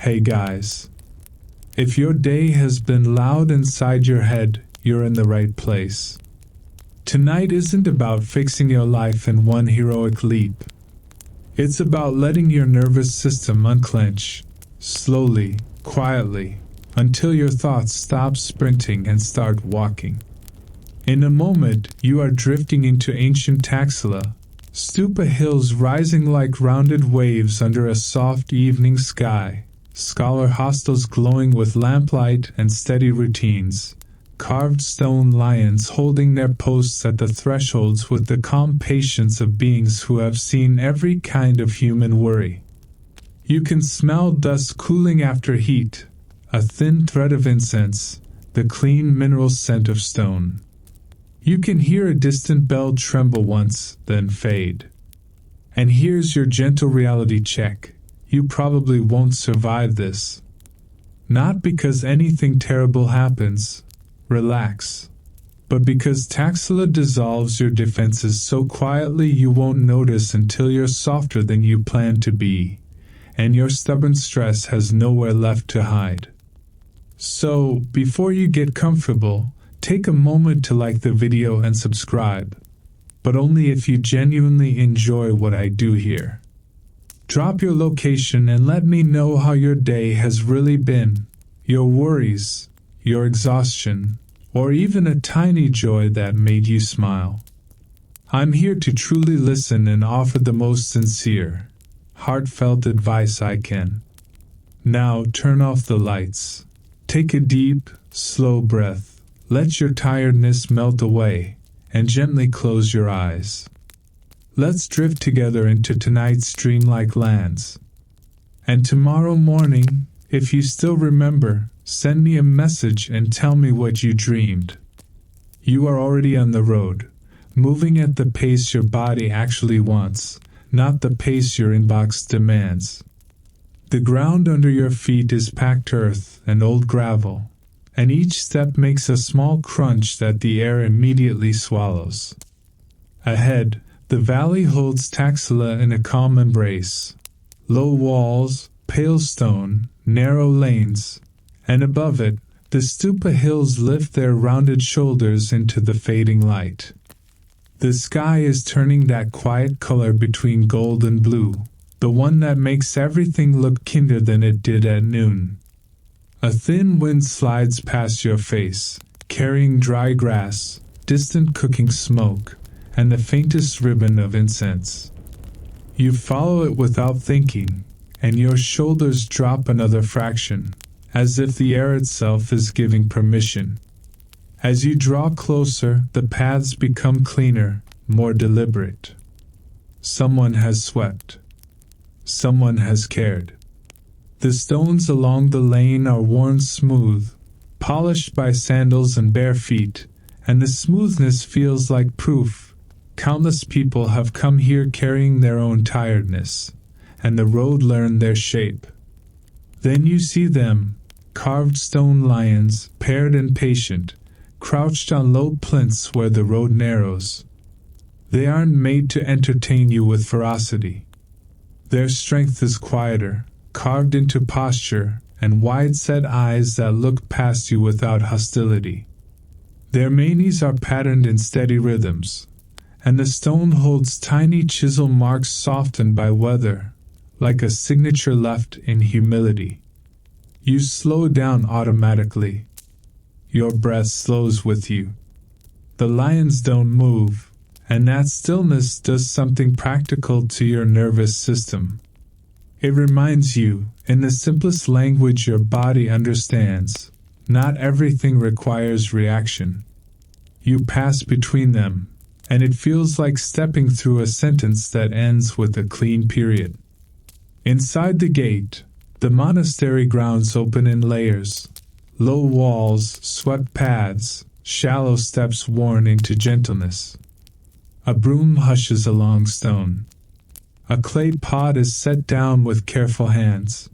Hey guys. If your day has been loud inside your head, you're in the right place. Tonight isn't about fixing your life in one heroic leap. It's about letting your nervous system unclench, slowly, quietly, until your thoughts stop sprinting and start walking. In a moment, you are drifting into ancient Taxila, stupa hills rising like rounded waves under a soft evening sky, scholar hostels glowing with lamplight and steady routines, carved stone lions holding their posts at the thresholds with the calm patience of beings who have seen every kind of human worry. You can smell dust cooling after heat, a thin thread of incense, the clean mineral scent of stone. You can hear a distant bell tremble once, then fade. And here's your gentle reality check. You probably won't survive this. Not because anything terrible happens, relax, but because Taxila dissolves your defenses so quietly you won't notice until you're softer than you plan to be, and your stubborn stress has nowhere left to hide. So, before you get comfortable, take a moment to like the video and subscribe, but only if you genuinely enjoy what I do here. Drop your location and let me know how your day has really been, your worries, your exhaustion, or even a tiny joy that made you smile. I'm here to truly listen and offer the most sincere, heartfelt advice I can. Now turn off the lights. Take a deep, slow breath. Let your tiredness melt away, and gently close your eyes. Let's drift together into tonight's dreamlike lands. And tomorrow morning, if you still remember, send me a message and tell me what you dreamed. You are already on the road, moving at the pace your body actually wants, not the pace your inbox demands. The ground under your feet is packed earth and old gravel, and each step makes a small crunch that the air immediately swallows. Ahead, the valley holds Taxila in a calm embrace. Low walls, pale stone, narrow lanes, and above it, the stupa hills lift their rounded shoulders into the fading light. The sky is turning that quiet color between gold and blue, the one that makes everything look kinder than it did at noon. A thin wind slides past your face, carrying dry grass, distant cooking smoke, and the faintest ribbon of incense. You follow it without thinking, and your shoulders drop another fraction, as if the air itself is giving permission. As you draw closer, the paths become cleaner, more deliberate. Someone has swept. Someone has cared. The stones along the lane are worn smooth, polished by sandals and bare feet, and the smoothness feels like proof. Countless people have come here carrying their own tiredness, and the road learned their shape. Then you see them, carved stone lions, paired and patient, crouched on low plinths where the road narrows. They aren't made to entertain you with ferocity. Their strength is quieter, carved into posture, and wide-set eyes that look past you without hostility. Their manes are patterned in steady rhythms, and the stone holds tiny chisel marks softened by weather, like a signature left in humility. You slow down automatically. Your breath slows with you. The lions don't move, and that stillness does something practical to your nervous system. It reminds you, in the simplest language your body understands, not everything requires reaction. You pass between them, and it feels like stepping through a sentence that ends with a clean period. Inside the gate, the monastery grounds open in layers. Low walls, swept paths, shallow steps worn into gentleness. A broom hushes along stone. A clay pot is set down with careful hands.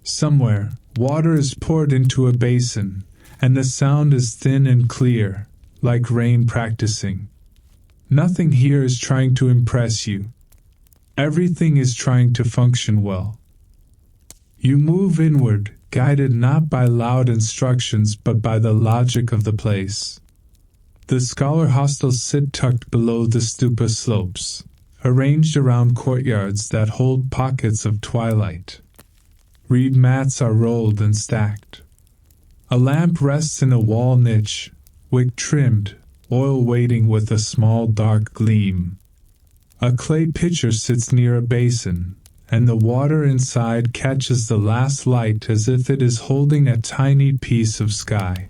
Somewhere, water is poured into a basin, and the sound is thin and clear, like rain practicing. Nothing here is trying to impress you. Everything is trying to function well. You move inward, guided not by loud instructions but by the logic of the place. The scholar hostels sit tucked below the stupa slopes, arranged around courtyards that hold pockets of twilight. Reed mats are rolled and stacked. A lamp rests in a wall niche, wick trimmed, oil waiting with a small dark gleam. A clay pitcher sits near a basin, and the water inside catches the last light as if it is holding a tiny piece of sky.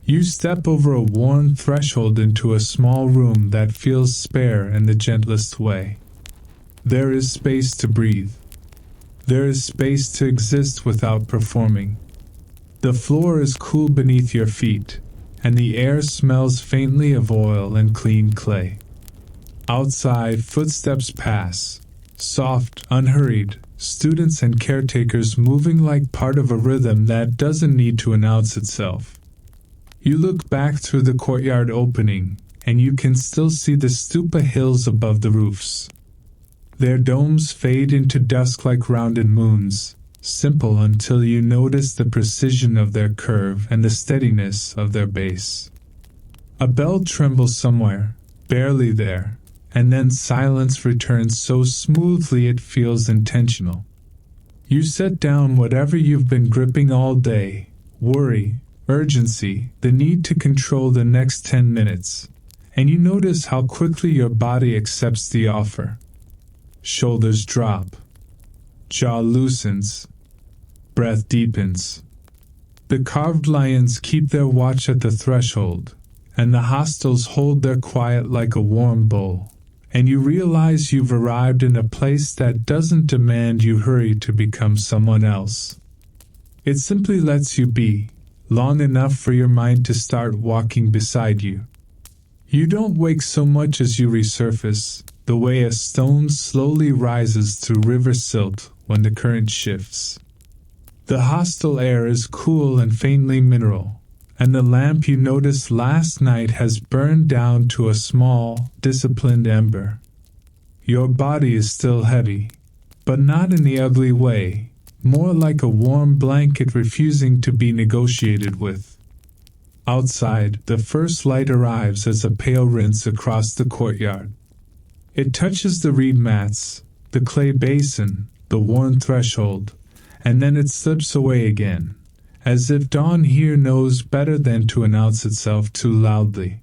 You step over a worn threshold into a small room that feels spare in the gentlest way. There is space to breathe. There is space to exist without performing. The floor is cool beneath your feet, and the air smells faintly of oil and clean clay. Outside, footsteps pass, soft, unhurried, students and caretakers moving like part of a rhythm that doesn't need to announce itself. You look back through the courtyard opening, and you can still see the stupa hills above the roofs. Their domes fade into dusk like rounded moons, simple until you notice the precision of their curve and the steadiness of their base. A bell trembles somewhere, barely there, and then silence returns so smoothly it feels intentional. You set down whatever you've been gripping all day, worry, urgency, the need to control the next 10 minutes, and you notice how quickly your body accepts the offer. Shoulders drop, jaw loosens, breath deepens. The carved lions keep their watch at the threshold, and the hostels hold their quiet like a warm bowl, and you realize you've arrived in a place that doesn't demand you hurry to become someone else. It simply lets you be, long enough for your mind to start walking beside you. You don't wake so much as you resurface, the way a stone slowly rises through river silt when the current shifts. The hostel air is cool and faintly mineral, and the lamp you noticed last night has burned down to a small, disciplined ember. Your body is still heavy, but not in the ugly way, more like a warm blanket refusing to be negotiated with. Outside, the first light arrives as a pale rinse across the courtyard. It touches the reed mats, the clay basin, the worn threshold, and then it slips away again, as if dawn here knows better than to announce itself too loudly.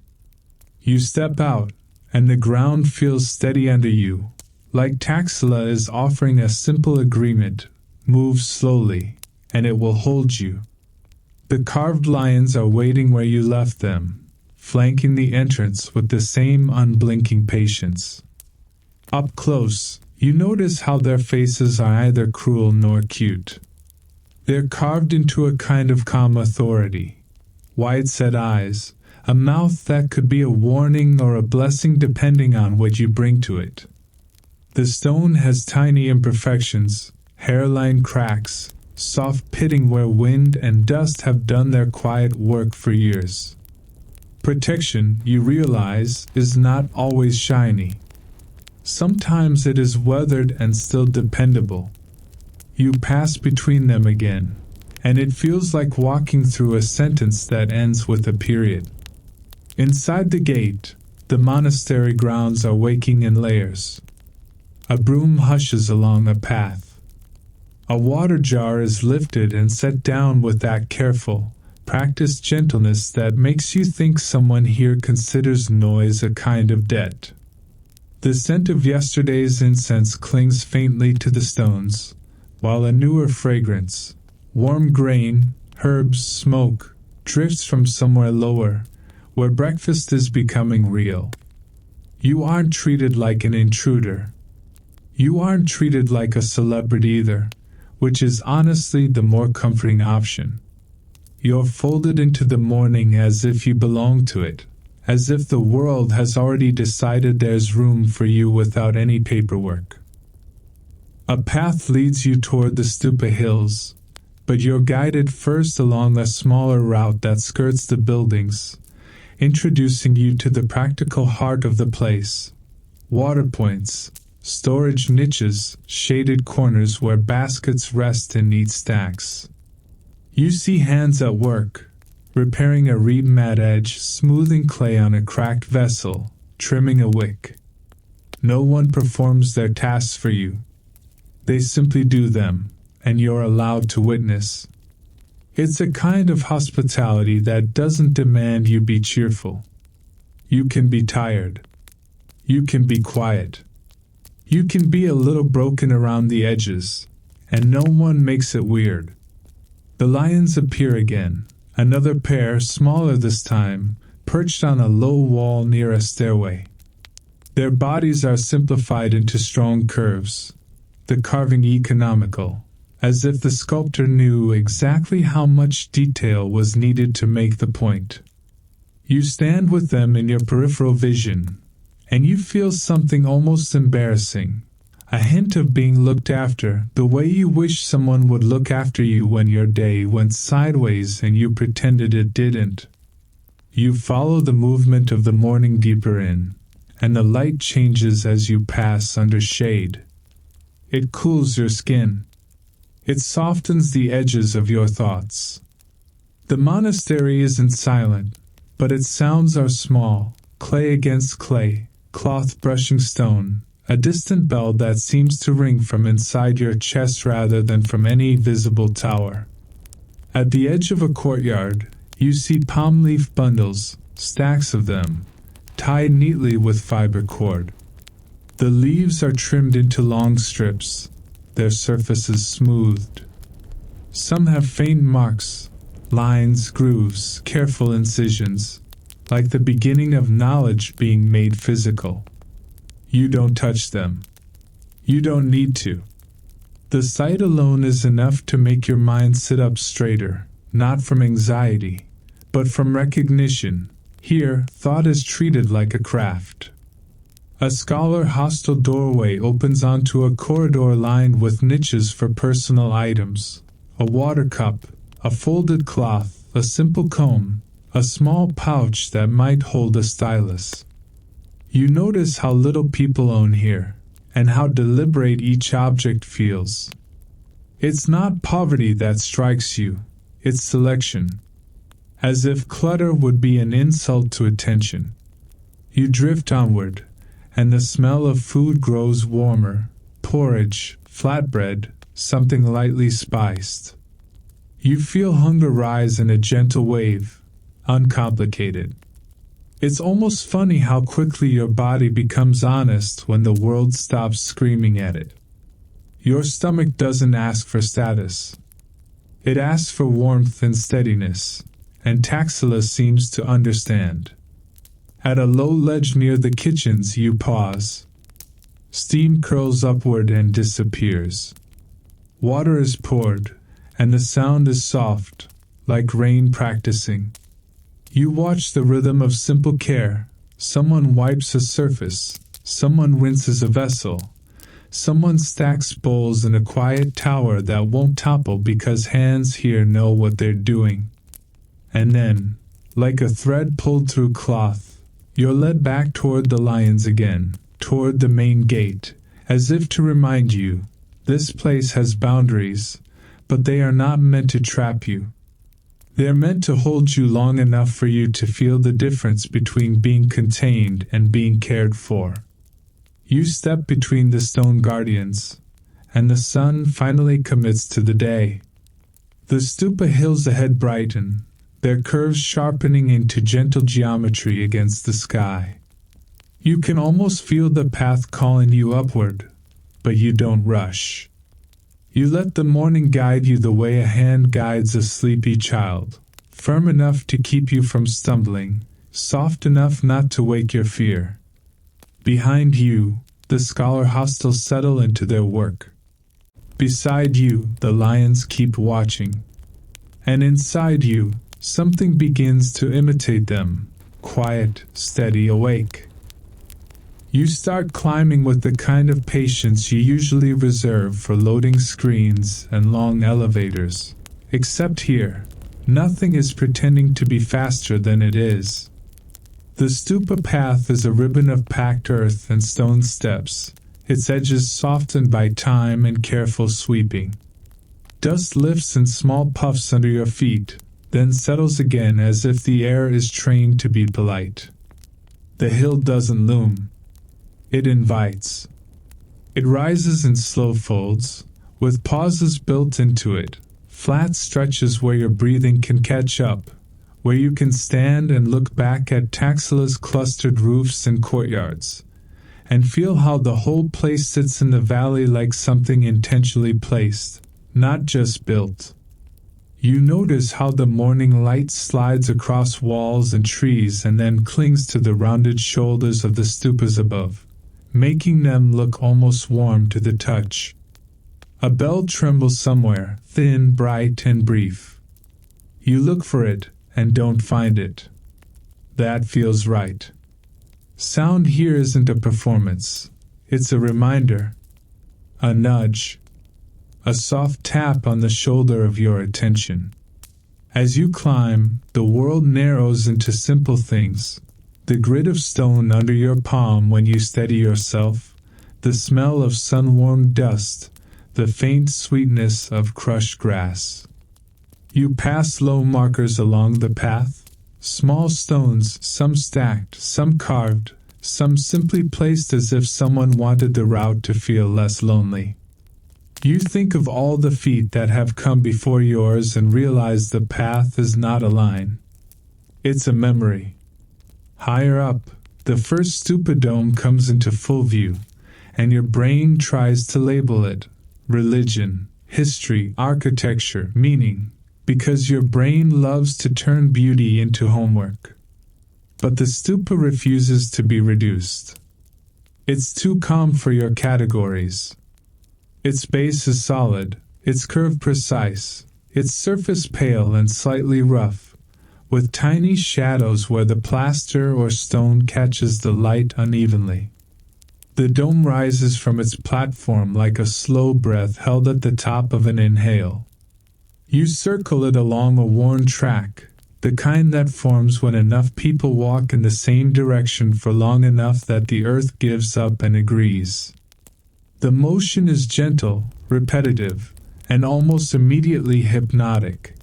You step out, and the ground feels steady under you, like Taxila is offering a simple agreement: move slowly, and it will hold you. The carved lions are waiting where you left them, flanking the entrance with the same unblinking patience. Up close, you notice how their faces are neither cruel nor cute. They're carved into a kind of calm authority. Wide-set eyes, a mouth that could be a warning or a blessing depending on what you bring to it. The stone has tiny imperfections, hairline cracks, soft pitting where wind and dust have done their quiet work for years. Protection, you realize, is not always shiny. Sometimes it is weathered and still dependable. You pass between them again, and it feels like walking through a sentence that ends with a period. Inside the gate, the monastery grounds are waking in layers. A broom hushes along a path. A water jar is lifted and set down with that careful, practiced gentleness that makes you think someone here considers noise a kind of debt. The scent of yesterday's incense clings faintly to the stones, while a newer fragrance, warm grain, herbs, smoke, drifts from somewhere lower, where breakfast is becoming real. You aren't treated like an intruder. You aren't treated like a celebrity either, which is honestly the more comforting option. You're folded into the morning as if you belong to it, as if the world has already decided there's room for you without any paperwork. A path leads you toward the stupa hills, but you're guided first along a smaller route that skirts the buildings, introducing you to the practical heart of the place: water points, storage niches, shaded corners where baskets rest in neat stacks. You see hands at work, repairing a reed mat edge, smoothing clay on a cracked vessel, trimming a wick. No one performs their tasks for you. They simply do them, and you're allowed to witness. It's a kind of hospitality that doesn't demand you be cheerful. You can be tired. You can be quiet. You can be a little broken around the edges, and no one makes it weird. The lions appear again, another pair, smaller this time, perched on a low wall near a stairway. Their bodies are simplified into strong curves, the carving economical, as if the sculptor knew exactly how much detail was needed to make the point. You stand with them in your peripheral vision, and you feel something almost embarrassing, a hint of being looked after, the way you wish someone would look after you when your day went sideways and you pretended it didn't. You follow the movement of the morning deeper in, and the light changes as you pass under shade. It cools your skin. It softens the edges of your thoughts. The monastery isn't silent, but its sounds are small, clay against clay, cloth brushing stone, a distant bell that seems to ring from inside your chest rather than from any visible tower. At the edge of a courtyard, you see palm leaf bundles, stacks of them, tied neatly with fiber cord. The leaves are trimmed into long strips, their surfaces smoothed. Some have faint marks, lines, grooves, careful incisions, like the beginning of knowledge being made physical. You don't touch them. You don't need to. The sight alone is enough to make your mind sit up straighter, not from anxiety, but from recognition. Here, thought is treated like a craft. A scholar hostel doorway opens onto a corridor lined with niches for personal items, a water cup, a folded cloth, a simple comb, a small pouch that might hold a stylus. You notice how little people own here, and how deliberate each object feels. It's not poverty that strikes you, it's selection. As if clutter would be an insult to attention. You drift onward, and the smell of food grows warmer, porridge, flatbread, something lightly spiced. You feel hunger rise in a gentle wave, uncomplicated. It's almost funny how quickly your body becomes honest when the world stops screaming at it. Your stomach doesn't ask for status. It asks for warmth and steadiness, and Taxila seems to understand. At a low ledge near the kitchens you pause. Steam curls upward and disappears. Water is poured, and the sound is soft, like rain practicing. You watch the rhythm of simple care. Someone wipes a surface, someone rinses a vessel, someone stacks bowls in a quiet tower that won't topple because hands here know what they're doing. And then, like a thread pulled through cloth, you're led back toward the lions again, toward the main gate, as if to remind you, this place has boundaries, but they are not meant to trap you. They're meant to hold you long enough for you to feel the difference between being contained and being cared for. You step between the stone guardians, and the sun finally commits to the day. The stupa hills ahead brighten, their curves sharpening into gentle geometry against the sky. You can almost feel the path calling you upward, but you don't rush. You let the morning guide you the way a hand guides a sleepy child, firm enough to keep you from stumbling, soft enough not to wake your fear. Behind you, the scholar hostels settle into their work. Beside you, the lions keep watching. And inside you, something begins to imitate them, quiet, steady, awake. You start climbing with the kind of patience you usually reserve for loading screens and long elevators. Except here, nothing is pretending to be faster than it is. The stupa path is a ribbon of packed earth and stone steps, its edges softened by time and careful sweeping. Dust lifts in small puffs under your feet, then settles again as if the air is trained to be polite. The hill doesn't loom. It invites. It rises in slow folds, with pauses built into it, flat stretches where your breathing can catch up, where you can stand and look back at Taxila's clustered roofs and courtyards, and feel how the whole place sits in the valley like something intentionally placed, not just built. You notice how the morning light slides across walls and trees and then clings to the rounded shoulders of the stupas above, making them look almost warm to the touch. A bell trembles somewhere, thin, bright, and brief. You look for it and don't find it. That feels right. Sound here isn't a performance. It's a reminder. A nudge. A soft tap on the shoulder of your attention. As you climb, the world narrows into simple things. The grit of stone under your palm when you steady yourself, the smell of sun-warmed dust, the faint sweetness of crushed grass. You pass low markers along the path, small stones, some stacked, some carved, some simply placed as if someone wanted the route to feel less lonely. You think of all the feet that have come before yours and realize the path is not a line. It's a memory. Higher up, the first stupa dome comes into full view, and your brain tries to label it religion, history, architecture, meaning, because your brain loves to turn beauty into homework. But the stupa refuses to be reduced. It's too calm for your categories. Its base is solid, its curve precise, its surface pale and slightly rough, with tiny shadows where the plaster or stone catches the light unevenly. The dome rises from its platform like a slow breath held at the top of an inhale. You circle it along a worn track, the kind that forms when enough people walk in the same direction for long enough that the earth gives up and agrees. The motion is gentle, repetitive, and almost immediately hypnotic.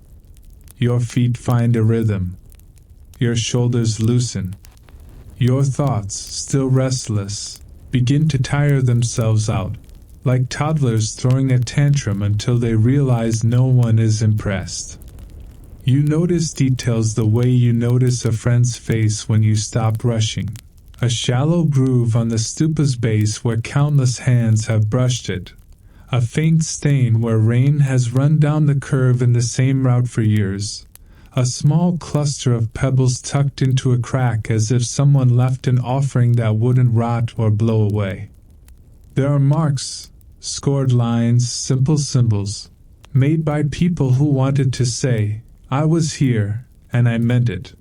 Your feet find a rhythm. Your shoulders loosen. Your thoughts, still restless, begin to tire themselves out, like toddlers throwing a tantrum until they realize no one is impressed. You notice details the way you notice a friend's face when you stop rushing. A shallow groove on the stupa's base where countless hands have brushed it. A faint stain where rain has run down the curve in the same route for years. A small cluster of pebbles tucked into a crack as if someone left an offering that wouldn't rot or blow away. There are marks, scored lines, simple symbols, made by people who wanted to say, "I was here, and I meant it."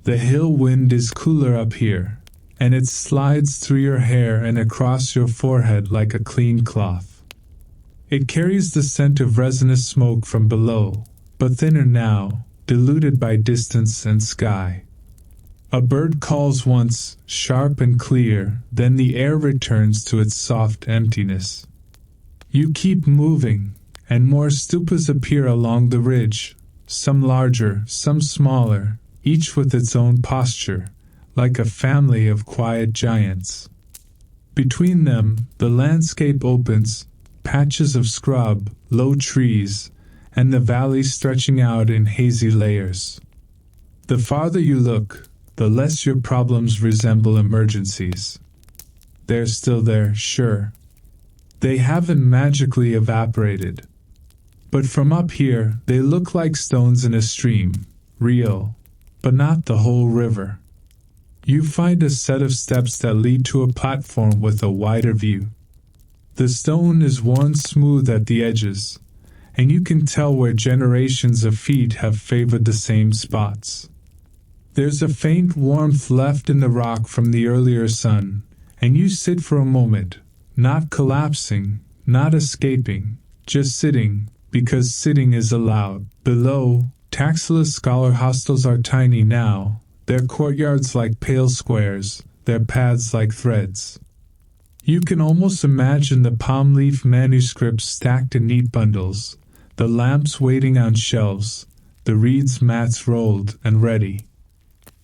The hill wind is cooler up here, and it slides through your hair and across your forehead like a clean cloth. It carries the scent of resinous smoke from below, but thinner now, diluted by distance and sky. A bird calls once, sharp and clear, then the air returns to its soft emptiness. You keep moving, and more stupas appear along the ridge, some larger, some smaller, each with its own posture, like a family of quiet giants. Between them, the landscape opens, patches of scrub, low trees, and the valley stretching out in hazy layers. The farther you look, the less your problems resemble emergencies. They're still there, sure. They haven't magically evaporated. But from up here, they look like stones in a stream, real, but not the whole river. You find a set of steps that lead to a platform with a wider view. The stone is worn smooth at the edges, and you can tell where generations of feet have favored the same spots. There's a faint warmth left in the rock from the earlier sun, and you sit for a moment, not collapsing, not escaping, just sitting, because sitting is allowed. Below, Taxila's scholar hostels are tiny now, their courtyards like pale squares, their paths like threads. You can almost imagine the palm leaf manuscripts stacked in neat bundles, the lamps waiting on shelves, the reeds mats rolled and ready.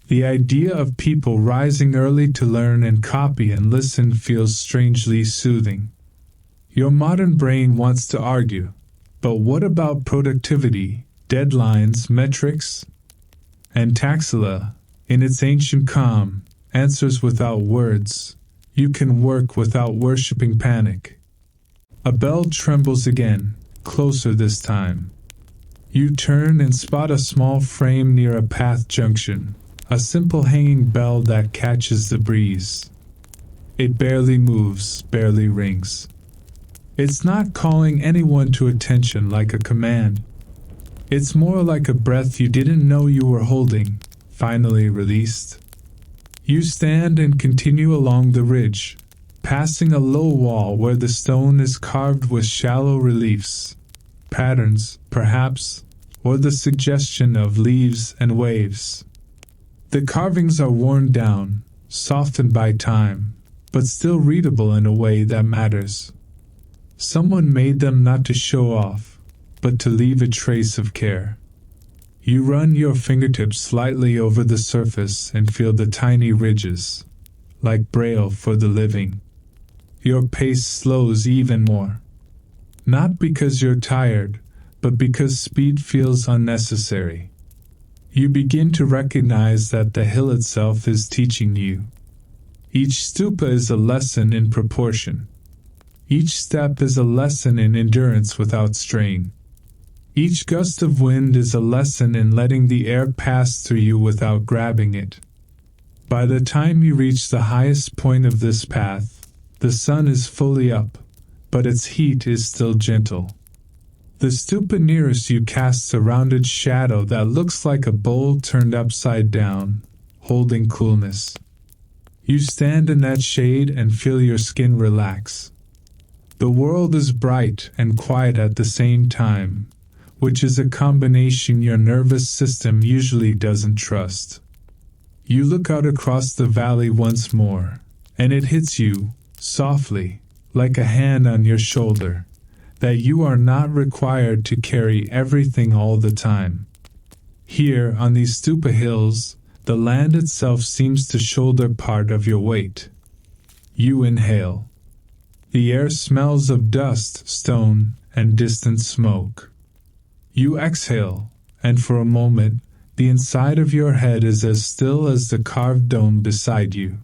The idea of people rising early to learn and copy and listen feels strangely soothing. Your modern brain wants to argue, but what about productivity, deadlines, metrics? And Taxila, in its ancient calm, answers without words. You can work without worshipping panic. A bell trembles again, closer this time. You turn and spot a small frame near a path junction, a simple hanging bell that catches the breeze. It barely moves, barely rings. It's not calling anyone to attention like a command. It's more like a breath you didn't know you were holding, finally released. You stand and continue along the ridge, passing a low wall where the stone is carved with shallow reliefs, patterns, perhaps, or the suggestion of leaves and waves. The carvings are worn down, softened by time, but still readable in a way that matters. Someone made them not to show off, but to leave a trace of care. You run your fingertips slightly over the surface and feel the tiny ridges, like braille for the living. Your pace slows even more. Not because you're tired, but because speed feels unnecessary. You begin to recognize that the hill itself is teaching you. Each stupa is a lesson in proportion. Each step is a lesson in endurance without strain. Each gust of wind is a lesson in letting the air pass through you without grabbing it. By the time you reach the highest point of this path, the sun is fully up, but its heat is still gentle. The stupa nearest you casts a rounded shadow that looks like a bowl turned upside down, holding coolness. You stand in that shade and feel your skin relax. The world is bright and quiet at the same time, which is a combination your nervous system usually doesn't trust. You look out across the valley once more, and it hits you, softly, like a hand on your shoulder, that you are not required to carry everything all the time. Here, on these stupa hills, the land itself seems to shoulder part of your weight. You inhale. The air smells of dust, stone, and distant smoke. You exhale, and for a moment, the inside of your head is as still as the carved dome beside you.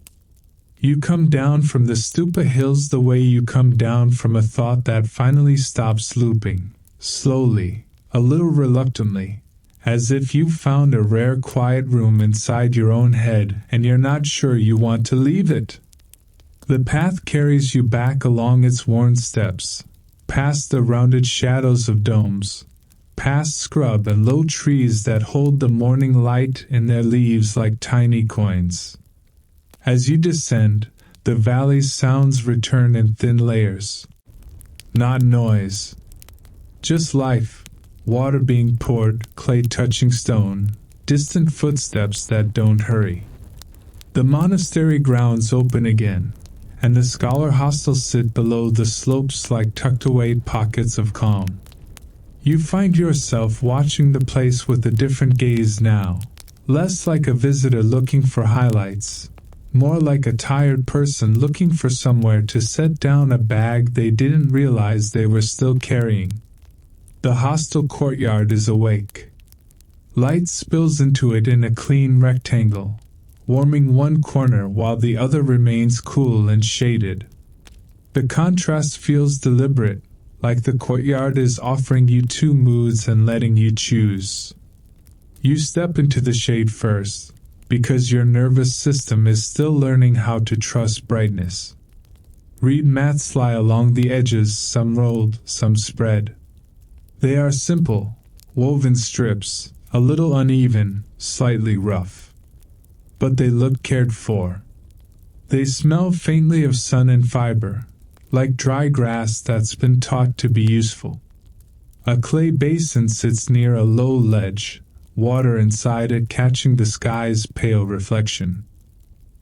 You come down from the stupa hills the way you come down from a thought that finally stops looping, slowly, a little reluctantly, as if you've found a rare quiet room inside your own head and you're not sure you want to leave it. The path carries you back along its worn steps, past the rounded shadows of domes, past scrub and low trees that hold the morning light in their leaves like tiny coins. As you descend, the valley's sounds return in thin layers. Not noise. Just life, water being poured, clay touching stone, distant footsteps that don't hurry. The monastery grounds open again, and the scholar hostels sit below the slopes like tucked away pockets of calm. You find yourself watching the place with a different gaze now, less like a visitor looking for highlights, more like a tired person looking for somewhere to set down a bag they didn't realize they were still carrying. The hostel courtyard is awake. Light spills into it in a clean rectangle, warming one corner while the other remains cool and shaded. The contrast feels deliberate, like the courtyard is offering you two moods and letting you choose. You step into the shade first, because your nervous system is still learning how to trust brightness. Reed mats lie along the edges, some rolled, some spread. They are simple, woven strips, a little uneven, slightly rough. But they look cared for. They smell faintly of sun and fiber, like dry grass that's been taught to be useful. A clay basin sits near a low ledge, water inside it catching the sky's pale reflection.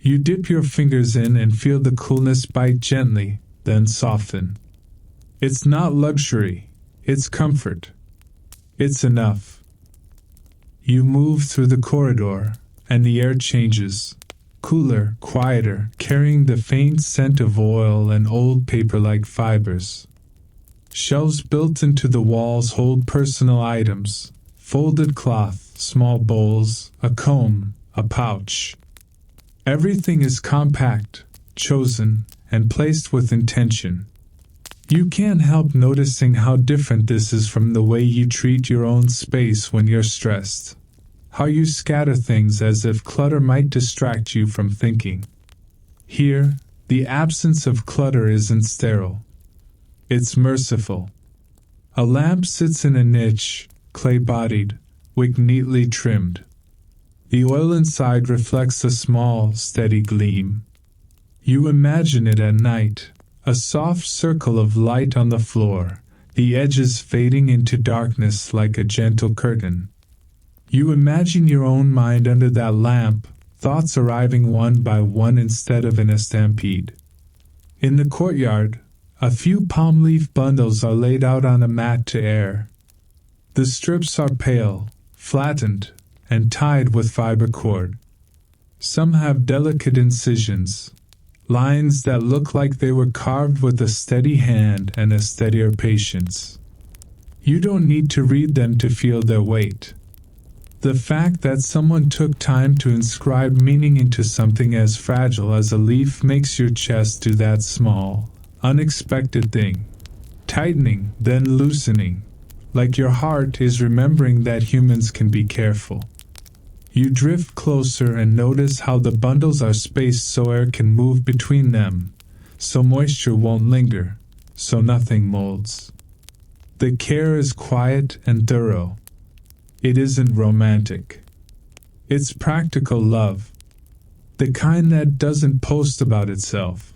You dip your fingers in and feel the coolness bite gently, then soften. It's not luxury, it's comfort. It's enough. You move through the corridor, and the air changes. Cooler, quieter, carrying the faint scent of oil and old paper-like fibers. Shelves built into the walls hold personal items, folded cloth, small bowls, a comb, a pouch. Everything is compact, chosen, and placed with intention. You can't help noticing how different this is from the way you treat your own space when you're stressed. How you scatter things as if clutter might distract you from thinking. Here, the absence of clutter isn't sterile. It's merciful. A lamp sits in a niche, clay-bodied, wick neatly trimmed. The oil inside reflects a small, steady gleam. You imagine it at night, a soft circle of light on the floor, the edges fading into darkness like a gentle curtain. You imagine your own mind under that lamp, thoughts arriving one by one instead of in a stampede. In the courtyard, a few palm leaf bundles are laid out on a mat to air. The strips are pale, flattened, and tied with fiber cord. Some have delicate incisions, lines that look like they were carved with a steady hand and a steadier patience. You don't need to read them to feel their weight. The fact that someone took time to inscribe meaning into something as fragile as a leaf makes your chest do that small, unexpected thing, tightening, then loosening, like your heart is remembering that humans can be careful. You drift closer and notice how the bundles are spaced so air can move between them, so moisture won't linger, so nothing molds. The care is quiet and thorough. It isn't romantic. It's practical love, the kind that doesn't post about itself.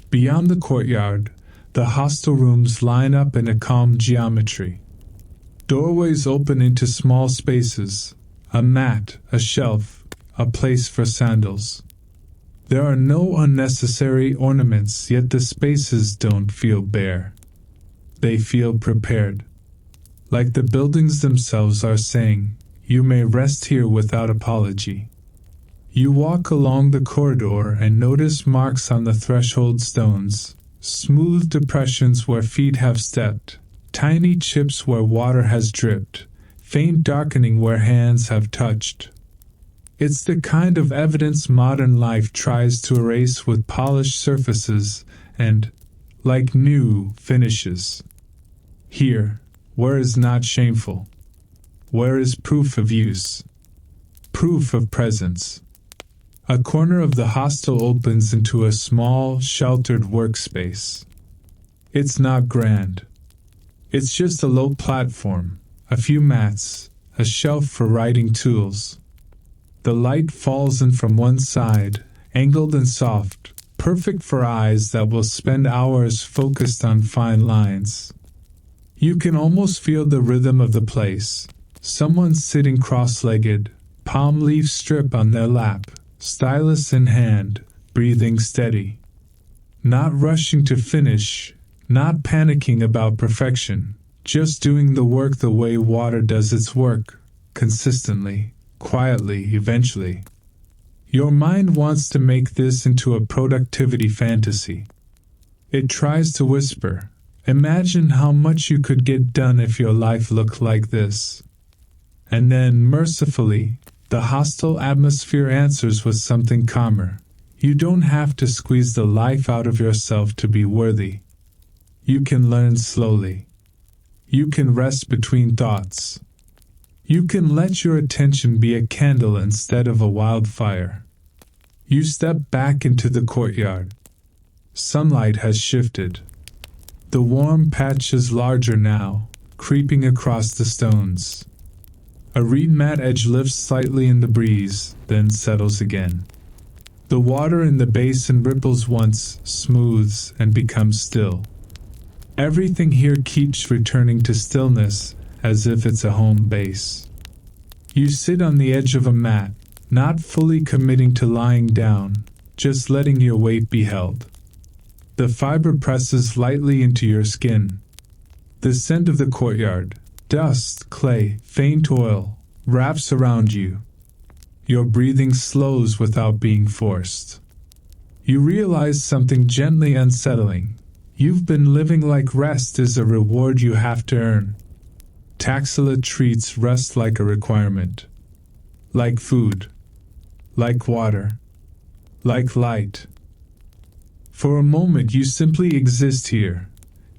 Beyond the courtyard, the hostel rooms line up in a calm geometry. Doorways open into small spaces, a mat, a shelf, a place for sandals. There are no unnecessary ornaments, yet the spaces don't feel bare. They feel prepared. Like the buildings themselves are saying, you may rest here without apology. You walk along the corridor and notice marks on the threshold stones, smooth depressions where feet have stepped, tiny chips where water has dripped, faint darkening where hands have touched. It's the kind of evidence modern life tries to erase with polished surfaces and, like new, finishes. Here, where is not shameful? Where is proof of use? Proof of presence. A corner of the hostel opens into a small, sheltered workspace. It's not grand. It's just a low platform, a few mats, a shelf for writing tools. The light falls in from one side, angled and soft, perfect for eyes that will spend hours focused on fine lines. You can almost feel the rhythm of the place. Someone sitting cross-legged, palm leaf strip on their lap, stylus in hand, breathing steady. Not rushing to finish, not panicking about perfection, just doing the work the way water does its work, consistently, quietly, eventually. Your mind wants to make this into a productivity fantasy. It tries to whisper, imagine how much you could get done if your life looked like this. And then, mercifully, the hostile atmosphere answers with something calmer. You don't have to squeeze the life out of yourself to be worthy. You can learn slowly. You can rest between thoughts. You can let your attention be a candle instead of a wildfire. You step back into the courtyard. Sunlight has shifted. The warm patch is larger now, creeping across the stones. A reed mat edge lifts slightly in the breeze, then settles again. The water in the basin ripples once, smooths, and becomes still. Everything here keeps returning to stillness, as if it's a home base. You sit on the edge of a mat, not fully committing to lying down, just letting your weight be held. The fiber presses lightly into your skin. The scent of the courtyard, dust, clay, faint oil, wraps around you. Your breathing slows without being forced. You realize something gently unsettling. You've been living like rest is a reward you have to earn. Taxila treats rest like a requirement. Like food. Like water. Like light. For a moment you simply exist here,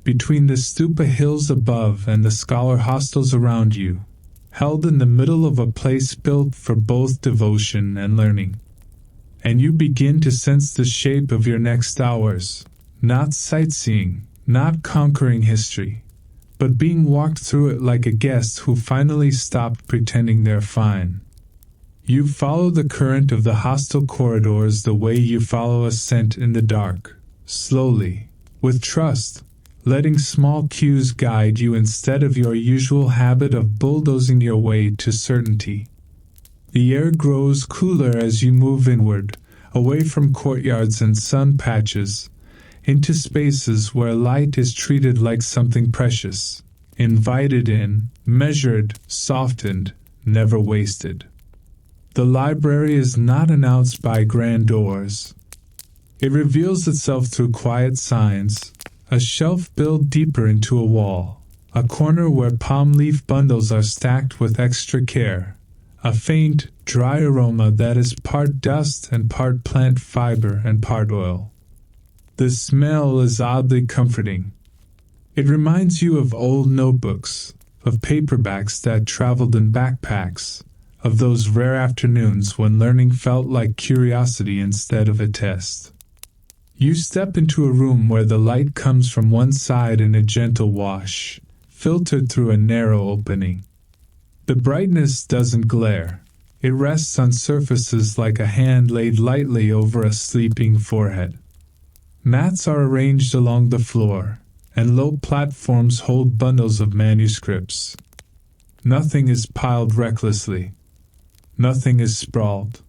between the stupa hills above and the scholar hostels around you, held in the middle of a place built for both devotion and learning. And you begin to sense the shape of your next hours, not sightseeing, not conquering history, but being walked through it like a guest who finally stopped pretending they're fine. You follow the current of the hostel corridors the way you follow a scent in the dark, slowly, with trust, letting small cues guide you instead of your usual habit of bulldozing your way to certainty. The air grows cooler as you move inward, away from courtyards and sun patches, into spaces where light is treated like something precious, invited in, measured, softened, never wasted. The library is not announced by grand doors. It reveals itself through quiet signs, a shelf built deeper into a wall, a corner where palm leaf bundles are stacked with extra care, a faint, dry aroma that is part dust and part plant fiber and part oil. The smell is oddly comforting. It reminds you of old notebooks, of paperbacks that traveled in backpacks, of those rare afternoons when learning felt like curiosity instead of a test. You step into a room where the light comes from one side in a gentle wash, filtered through a narrow opening. The brightness doesn't glare. It rests on surfaces like a hand laid lightly over a sleeping forehead. Mats are arranged along the floor, and low platforms hold bundles of manuscripts. Nothing is piled recklessly. Nothing is sprawled.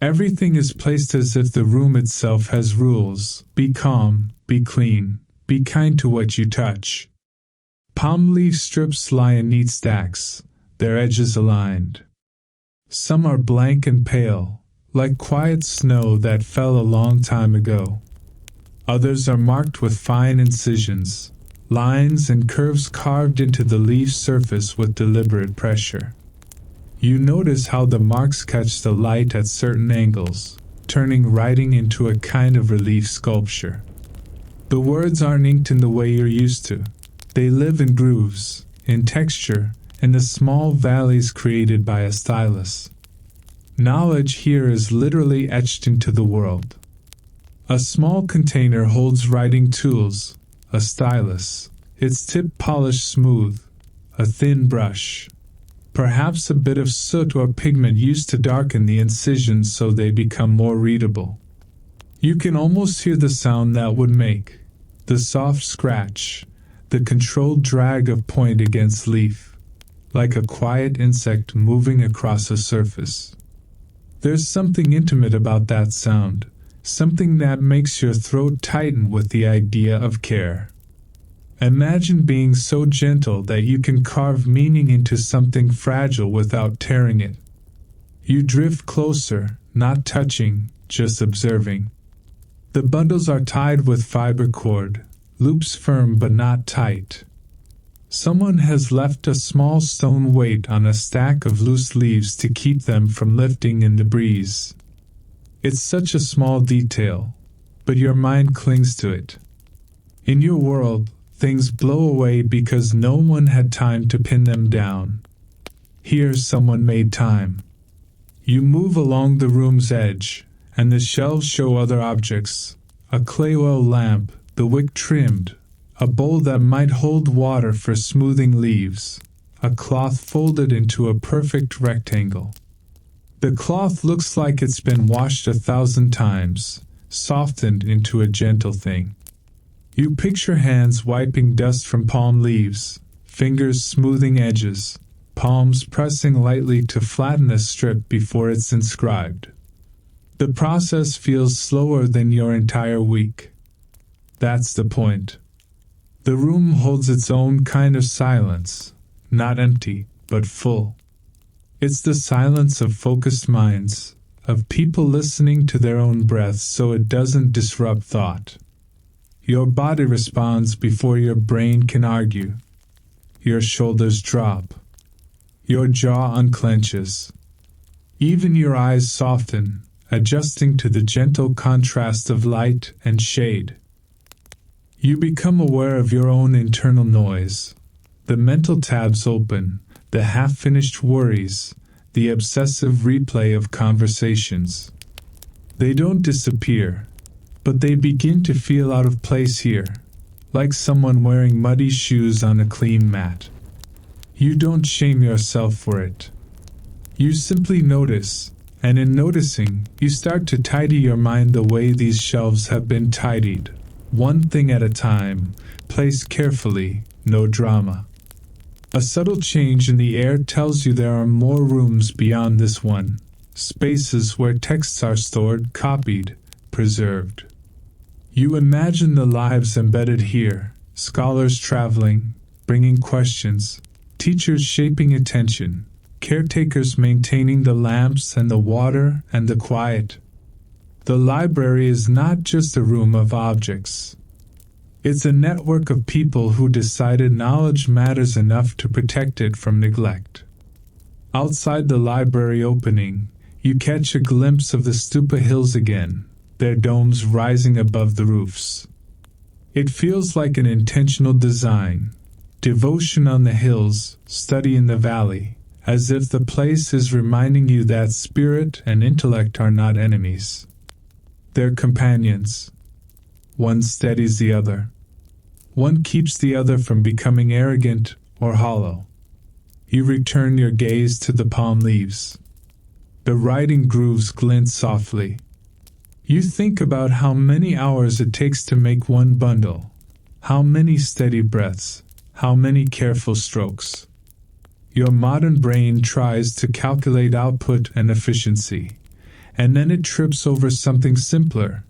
Everything is placed as if the room itself has rules. Be calm, be clean, be kind to what you touch. Palm leaf strips lie in neat stacks, their edges aligned. Some are blank and pale, like quiet snow that fell a long time ago. Others are marked with fine incisions, lines and curves carved into the leaf surface with deliberate pressure. You notice how the marks catch the light at certain angles, turning writing into a kind of relief sculpture. The words aren't inked in the way you're used to. They live in grooves, in texture, in the small valleys created by a stylus. Knowledge here is literally etched into the world. A small container holds writing tools, a stylus, its tip polished smooth, a thin brush. Perhaps a bit of soot or pigment used to darken the incisions so they become more readable. You can almost hear the sound that would make, the soft scratch, the controlled drag of point against leaf, like a quiet insect moving across a surface. There's something intimate about that sound, something that makes your throat tighten with the idea of care. Imagine being so gentle that you can carve meaning into something fragile without tearing it. You drift closer, not touching, just observing. The bundles are tied with fiber cord, loops firm but not tight. Someone has left a small stone weight on a stack of loose leaves to keep them from lifting in the breeze. It's such a small detail, but your mind clings to it. In your world, things blow away because no one had time to pin them down. Here someone made time. You move along the room's edge, and the shelves show other objects, a clay oil lamp, the wick trimmed, a bowl that might hold water for smoothing leaves, a cloth folded into a perfect rectangle. The cloth looks like it's been washed 1,000 times, softened into a gentle thing. You picture hands wiping dust from palm leaves, fingers smoothing edges, palms pressing lightly to flatten a strip before it's inscribed. The process feels slower than your entire week. That's the point. The room holds its own kind of silence, not empty, but full. It's the silence of focused minds, of people listening to their own breath so it doesn't disrupt thought. Your body responds before your brain can argue. Your shoulders drop. Your jaw unclenches. Even your eyes soften, adjusting to the gentle contrast of light and shade. You become aware of your own internal noise. The mental tabs open, the half-finished worries, the obsessive replay of conversations. They don't disappear, but they begin to feel out of place here, like someone wearing muddy shoes on a clean mat. You don't shame yourself for it. You simply notice, and in noticing, you start to tidy your mind the way these shelves have been tidied, one thing at a time, placed carefully, no drama. A subtle change in the air tells you there are more rooms beyond this one, spaces where texts are stored, copied, preserved. You imagine the lives embedded here, scholars traveling, bringing questions, teachers shaping attention, caretakers maintaining the lamps and the water and the quiet. The library is not just a room of objects. It's a network of people who decided knowledge matters enough to protect it from neglect. Outside the library opening, you catch a glimpse of the stupa hills again, their domes rising above the roofs. It feels like an intentional design, devotion on the hills, study in the valley, as if the place is reminding you that spirit and intellect are not enemies. They're companions. One steadies the other. One keeps the other from becoming arrogant or hollow. You return your gaze to the palm leaves. The writing grooves glint softly. You think about how many hours it takes to make one bundle, how many steady breaths, how many careful strokes. Your modern brain tries to calculate output and efficiency, and then it trips over something simpler.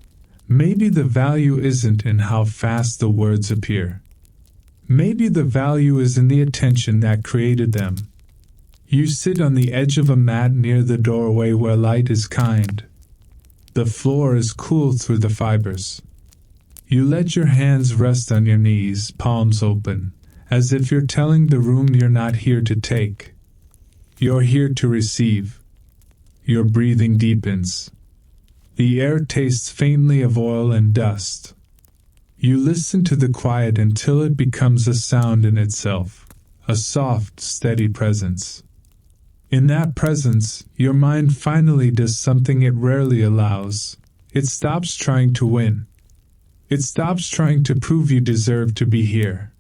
Maybe the value isn't in how fast the words appear. Maybe the value is in the attention that created them. You sit on the edge of a mat near the doorway where light is kind. The floor is cool through the fibers. You let your hands rest on your knees, palms open, as if you're telling the room you're not here to take. You're here to receive. Your breathing deepens. The air tastes faintly of oil and dust. You listen to the quiet until it becomes a sound in itself, a soft, steady presence. In that presence, your mind finally does something it rarely allows. It stops trying to win. It stops trying to prove you deserve to be here.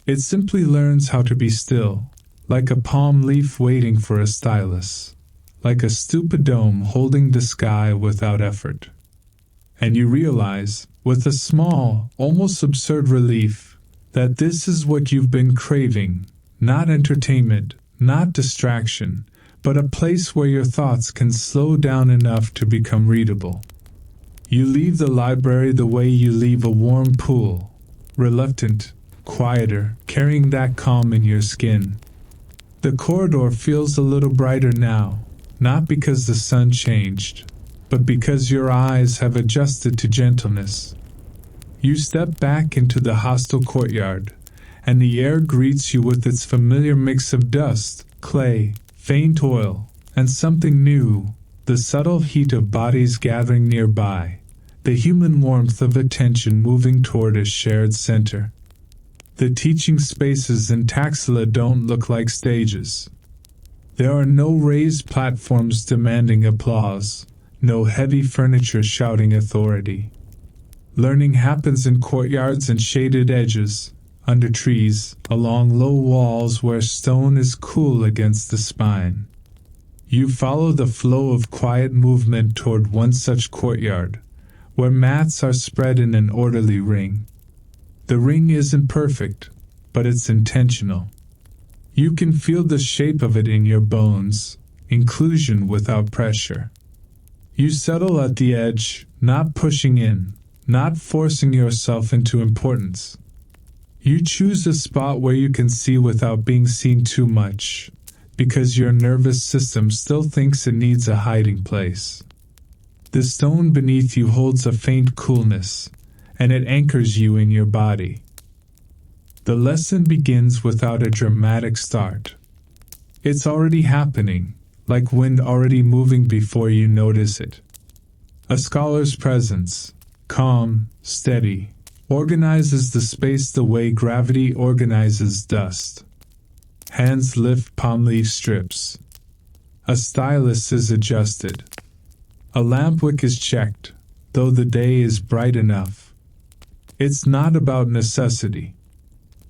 It simply learns how to be still, like a palm leaf waiting for a stylus, like a stupa dome holding the sky without effort. And you realize, with a small, almost absurd relief, that this is what you've been craving, not entertainment, not distraction, but a place where your thoughts can slow down enough to become readable. You leave the library the way you leave a warm pool, reluctant, quieter, carrying that calm in your skin. The corridor feels a little brighter now, not because the sun changed, but because your eyes have adjusted to gentleness. You step back into the hostel courtyard, and the air greets you with its familiar mix of dust, clay, faint oil, and something new, the subtle heat of bodies gathering nearby, the human warmth of attention moving toward a shared center. The teaching spaces in Taxila don't look like stages. There are no raised platforms demanding applause, no heavy furniture shouting authority. Learning happens in courtyards and shaded edges, under trees, along low walls where stone is cool against the spine. You follow the flow of quiet movement toward one such courtyard, where mats are spread in an orderly ring. The ring isn't perfect, but it's intentional. You can feel the shape of it in your bones, inclusion without pressure. You settle at the edge, not pushing in, not forcing yourself into importance. You choose a spot where you can see without being seen too much, because your nervous system still thinks it needs a hiding place. The stone beneath you holds a faint coolness, and it anchors you in your body. The lesson begins without a dramatic start. It's already happening, like wind already moving before you notice it. A scholar's presence, calm, steady, organizes the space the way gravity organizes dust. Hands lift palm leaf strips. A stylus is adjusted. A lamp wick is checked, though the day is bright enough. It's not about necessity.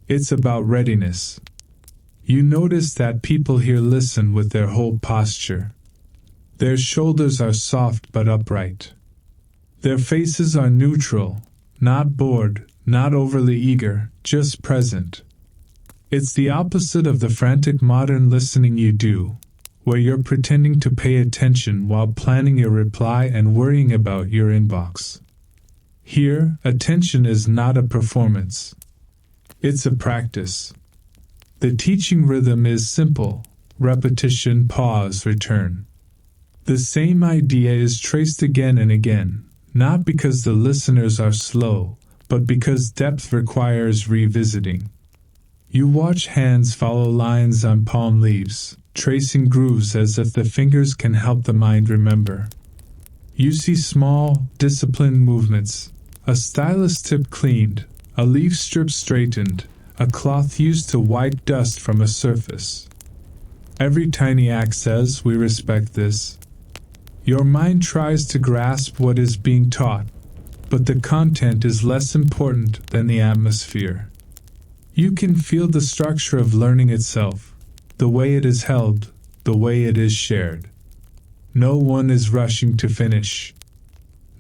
It's about readiness. You notice that people here listen with their whole posture. Their shoulders are soft but upright. Their faces are neutral, not bored, not overly eager, just present. It's the opposite of the frantic modern listening you do, where you're pretending to pay attention while planning your reply and worrying about your inbox. Here, attention is not a performance. It's a practice. The teaching rhythm is simple: repetition, pause, return. The same idea is traced again and again, not because the listeners are slow, but because depth requires revisiting. You watch hands follow lines on palm leaves, tracing grooves as if the fingers can help the mind remember. You see small, disciplined movements: a stylus tip cleaned, a leaf strip straightened, a cloth used to wipe dust from a surface. Every tiny act says, "We respect this." Your mind tries to grasp what is being taught, but the content is less important than the atmosphere. You can feel the structure of learning itself, the way it is held, the way it is shared. No one is rushing to finish.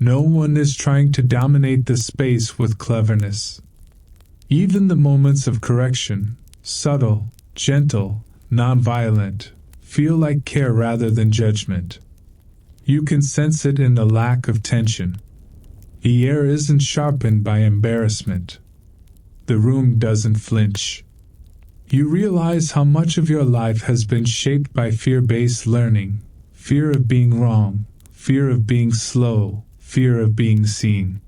No one is trying to dominate the space with cleverness. Even the moments of correction, subtle, gentle, non-violent, feel like care rather than judgment. You can sense it in the lack of tension. The air isn't sharpened by embarrassment. The room doesn't flinch. You realize how much of your life has been shaped by fear-based learning: fear of being wrong, fear of being slow, fear of being seen.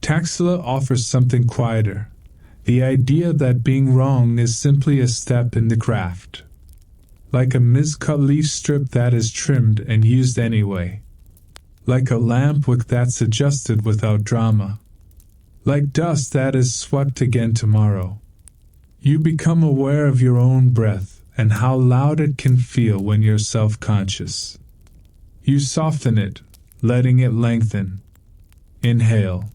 Taxila offers something quieter: the idea that being wrong is simply a step in the craft. Like a miscut leaf strip that is trimmed and used anyway. Like a lamp wick that's adjusted without drama. Like dust that is swept again tomorrow. You become aware of your own breath and how loud it can feel when you're self-conscious. You soften it, letting it lengthen. Inhale.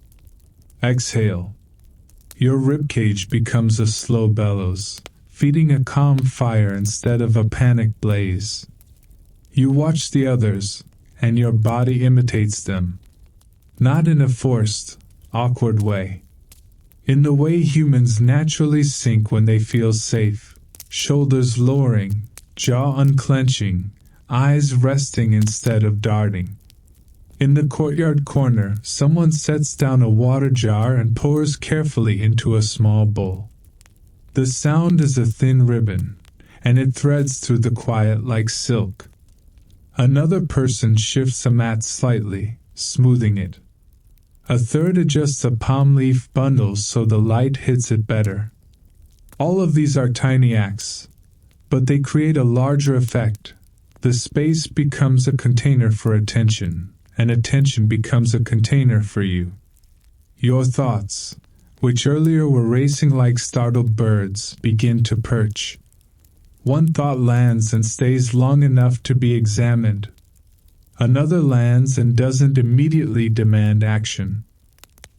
Exhale. Your ribcage becomes a slow bellows, feeding a calm fire instead of a panic blaze. You watch the others, and your body imitates them. Not in a forced, awkward way. In the way humans naturally sink when they feel safe, shoulders lowering, jaw unclenching, eyes resting instead of darting. In the courtyard corner, someone sets down a water jar and pours carefully into a small bowl. The sound is a thin ribbon, and it threads through the quiet like silk. Another person shifts a mat slightly, smoothing it. A third adjusts a palm leaf bundle so the light hits it better. All of these are tiny acts, but they create a larger effect. The space becomes a container for attention, and attention becomes a container for you. Your thoughts, which earlier were racing like startled birds, begin to perch. One thought lands and stays long enough to be examined. Another lands and doesn't immediately demand action.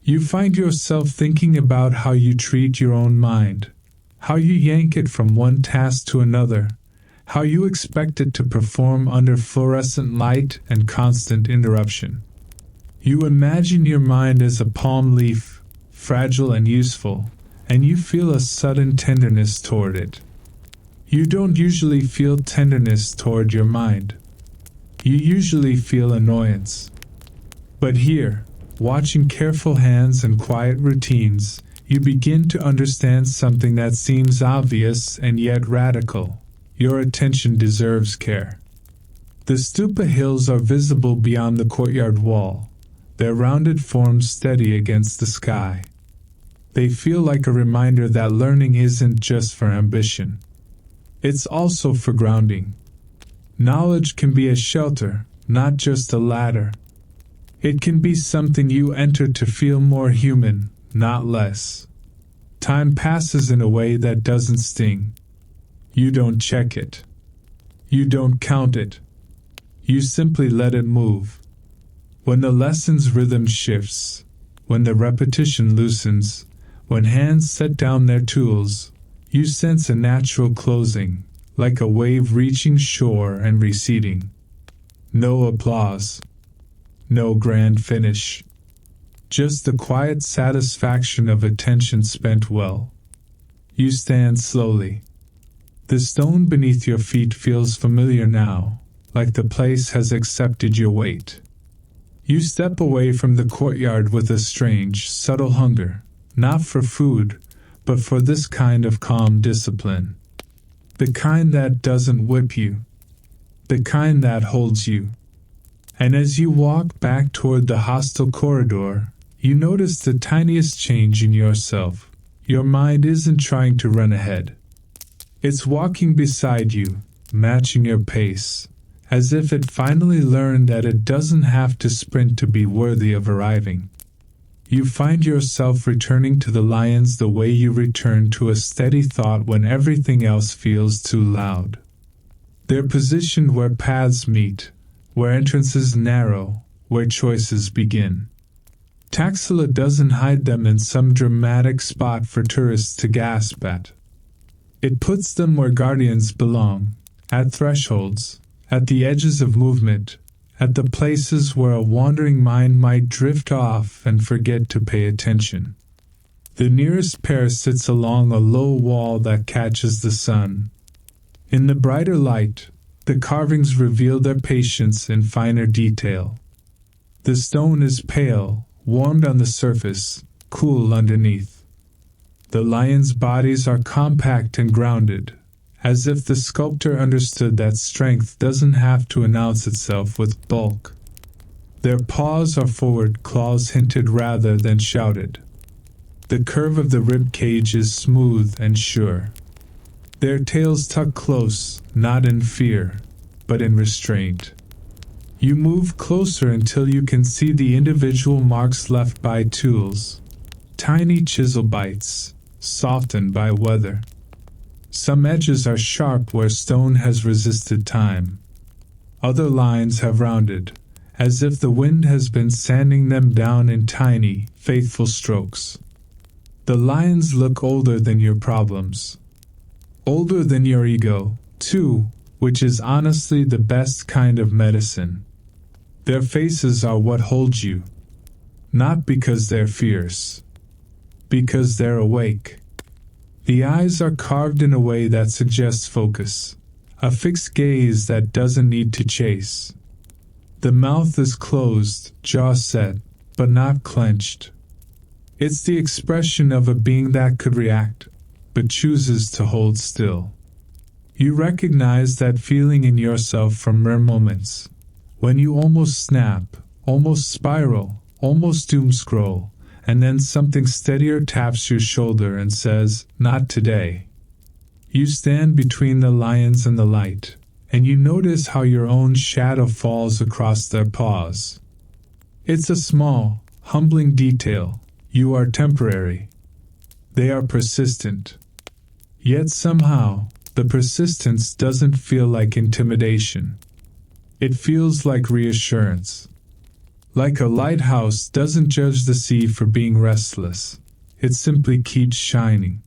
You find yourself thinking about how you treat your own mind, how you yank it from one task to another, how you expect it to perform under fluorescent light and constant interruption. You imagine your mind as a palm leaf, fragile and useful, and you feel a sudden tenderness toward it. You don't usually feel tenderness toward your mind. You usually feel annoyance. But here, watching careful hands and quiet routines, you begin to understand something that seems obvious and yet radical. Your attention deserves care. The stupa hills are visible beyond the courtyard wall, their rounded forms steady against the sky. They feel like a reminder that learning isn't just for ambition. It's also for grounding. Knowledge can be a shelter, not just a ladder. It can be something you enter to feel more human, not less. Time passes in a way that doesn't sting. You don't check it. You don't count it. You simply let it move. When the lesson's rhythm shifts, when the repetition loosens, when hands set down their tools, you sense a natural closing, like a wave reaching shore and receding. No applause. No grand finish. Just the quiet satisfaction of attention spent well. You stand slowly. The stone beneath your feet feels familiar now, like the place has accepted your weight. You step away from the courtyard with a strange, subtle hunger, not for food, but for this kind of calm discipline. The kind that doesn't whip you. The kind that holds you. And as you walk back toward the hostel corridor, you notice the tiniest change in yourself. Your mind isn't trying to run ahead. It's walking beside you, matching your pace, as if it finally learned that it doesn't have to sprint to be worthy of arriving. You find yourself returning to the lions the way you return to a steady thought when everything else feels too loud. They're positioned where paths meet, where entrances narrow, where choices begin. Taxila doesn't hide them in some dramatic spot for tourists to gasp at. It puts them where guardians belong, at thresholds, at the edges of movement, at the places where a wandering mind might drift off and forget to pay attention. The nearest pair sits along a low wall that catches the sun. In the brighter light, the carvings reveal their patience in finer detail. The stone is pale, warmed on the surface, cool underneath. The lions' bodies are compact and grounded, as if the sculptor understood that strength doesn't have to announce itself with bulk. Their paws are forward, claws hinted rather than shouted. The curve of the rib cage is smooth and sure. Their tails tuck close, not in fear, but in restraint. You move closer until you can see the individual marks left by tools. Tiny chisel bites, softened by weather. Some edges are sharp where stone has resisted time. Other lines have rounded, as if the wind has been sanding them down in tiny, faithful strokes. The lions look older than your problems. Older than your ego, too, which is honestly the best kind of medicine. Their faces are what holds you. Not because they're fierce. Because they're awake. The eyes are carved in a way that suggests focus. A fixed gaze that doesn't need to chase. The mouth is closed, jaw set, but not clenched. It's the expression of a being that could react, but chooses to hold still. You recognize that feeling in yourself from rare moments. When you almost snap, almost spiral, almost doom scroll, and then something steadier taps your shoulder and says, "Not today." You stand between the lions and the light, and you notice how your own shadow falls across their paws. It's a small, humbling detail. You are temporary. They are persistent. Yet somehow, the persistence doesn't feel like intimidation. It feels like reassurance. Like a lighthouse doesn't judge the sea for being restless. It simply keeps shining.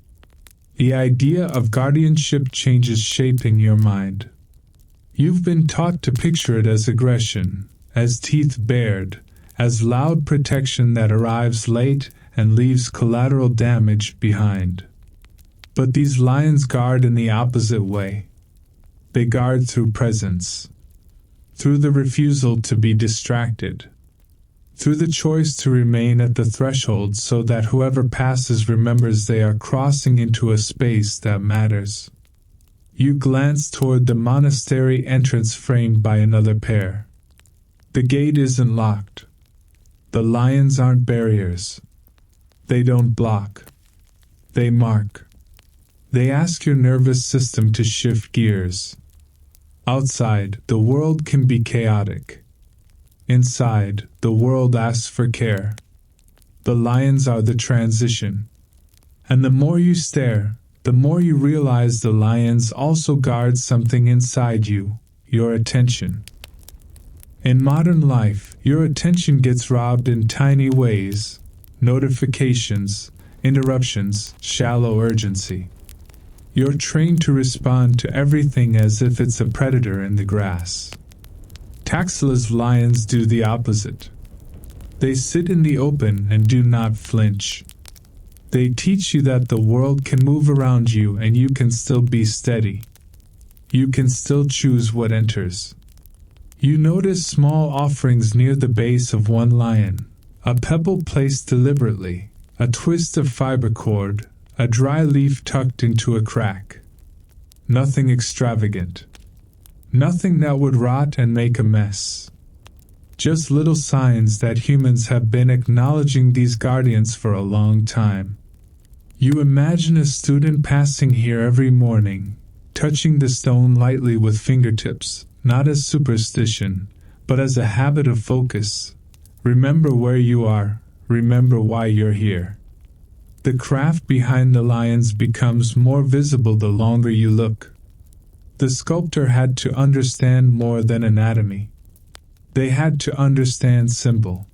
The idea of guardianship changes shape in your mind. You've been taught to picture it as aggression, as teeth bared, as loud protection that arrives late and leaves collateral damage behind. But these lions guard in the opposite way. They guard through presence, through the refusal to be distracted, through the choice to remain at the threshold so that whoever passes remembers they are crossing into a space that matters. You glance toward the monastery entrance framed by another pair. The gate isn't locked. The lions aren't barriers. They don't block. They mark. They ask your nervous system to shift gears. Outside, the world can be chaotic. Inside, the world asks for care. The lions are the transition. And the more you stare, the more you realize the lions also guard something inside you, your attention. In modern life, your attention gets robbed in tiny ways: notifications, interruptions, shallow urgency. You're trained to respond to everything as if it's a predator in the grass. Taxila's lions do the opposite. They sit in the open and do not flinch. They teach you that the world can move around you and you can still be steady. You can still choose what enters. You notice small offerings near the base of one lion: a pebble placed deliberately, a twist of fiber cord, a dry leaf tucked into a crack. Nothing extravagant. Nothing that would rot and make a mess. Just little signs that humans have been acknowledging these guardians for a long time. You imagine a student passing here every morning, touching the stone lightly with fingertips, not as superstition, but as a habit of focus. Remember where you are, remember why you're here. The craft behind the lions becomes more visible the longer you look. The sculptor had to understand more than anatomy. They had to understand symbol.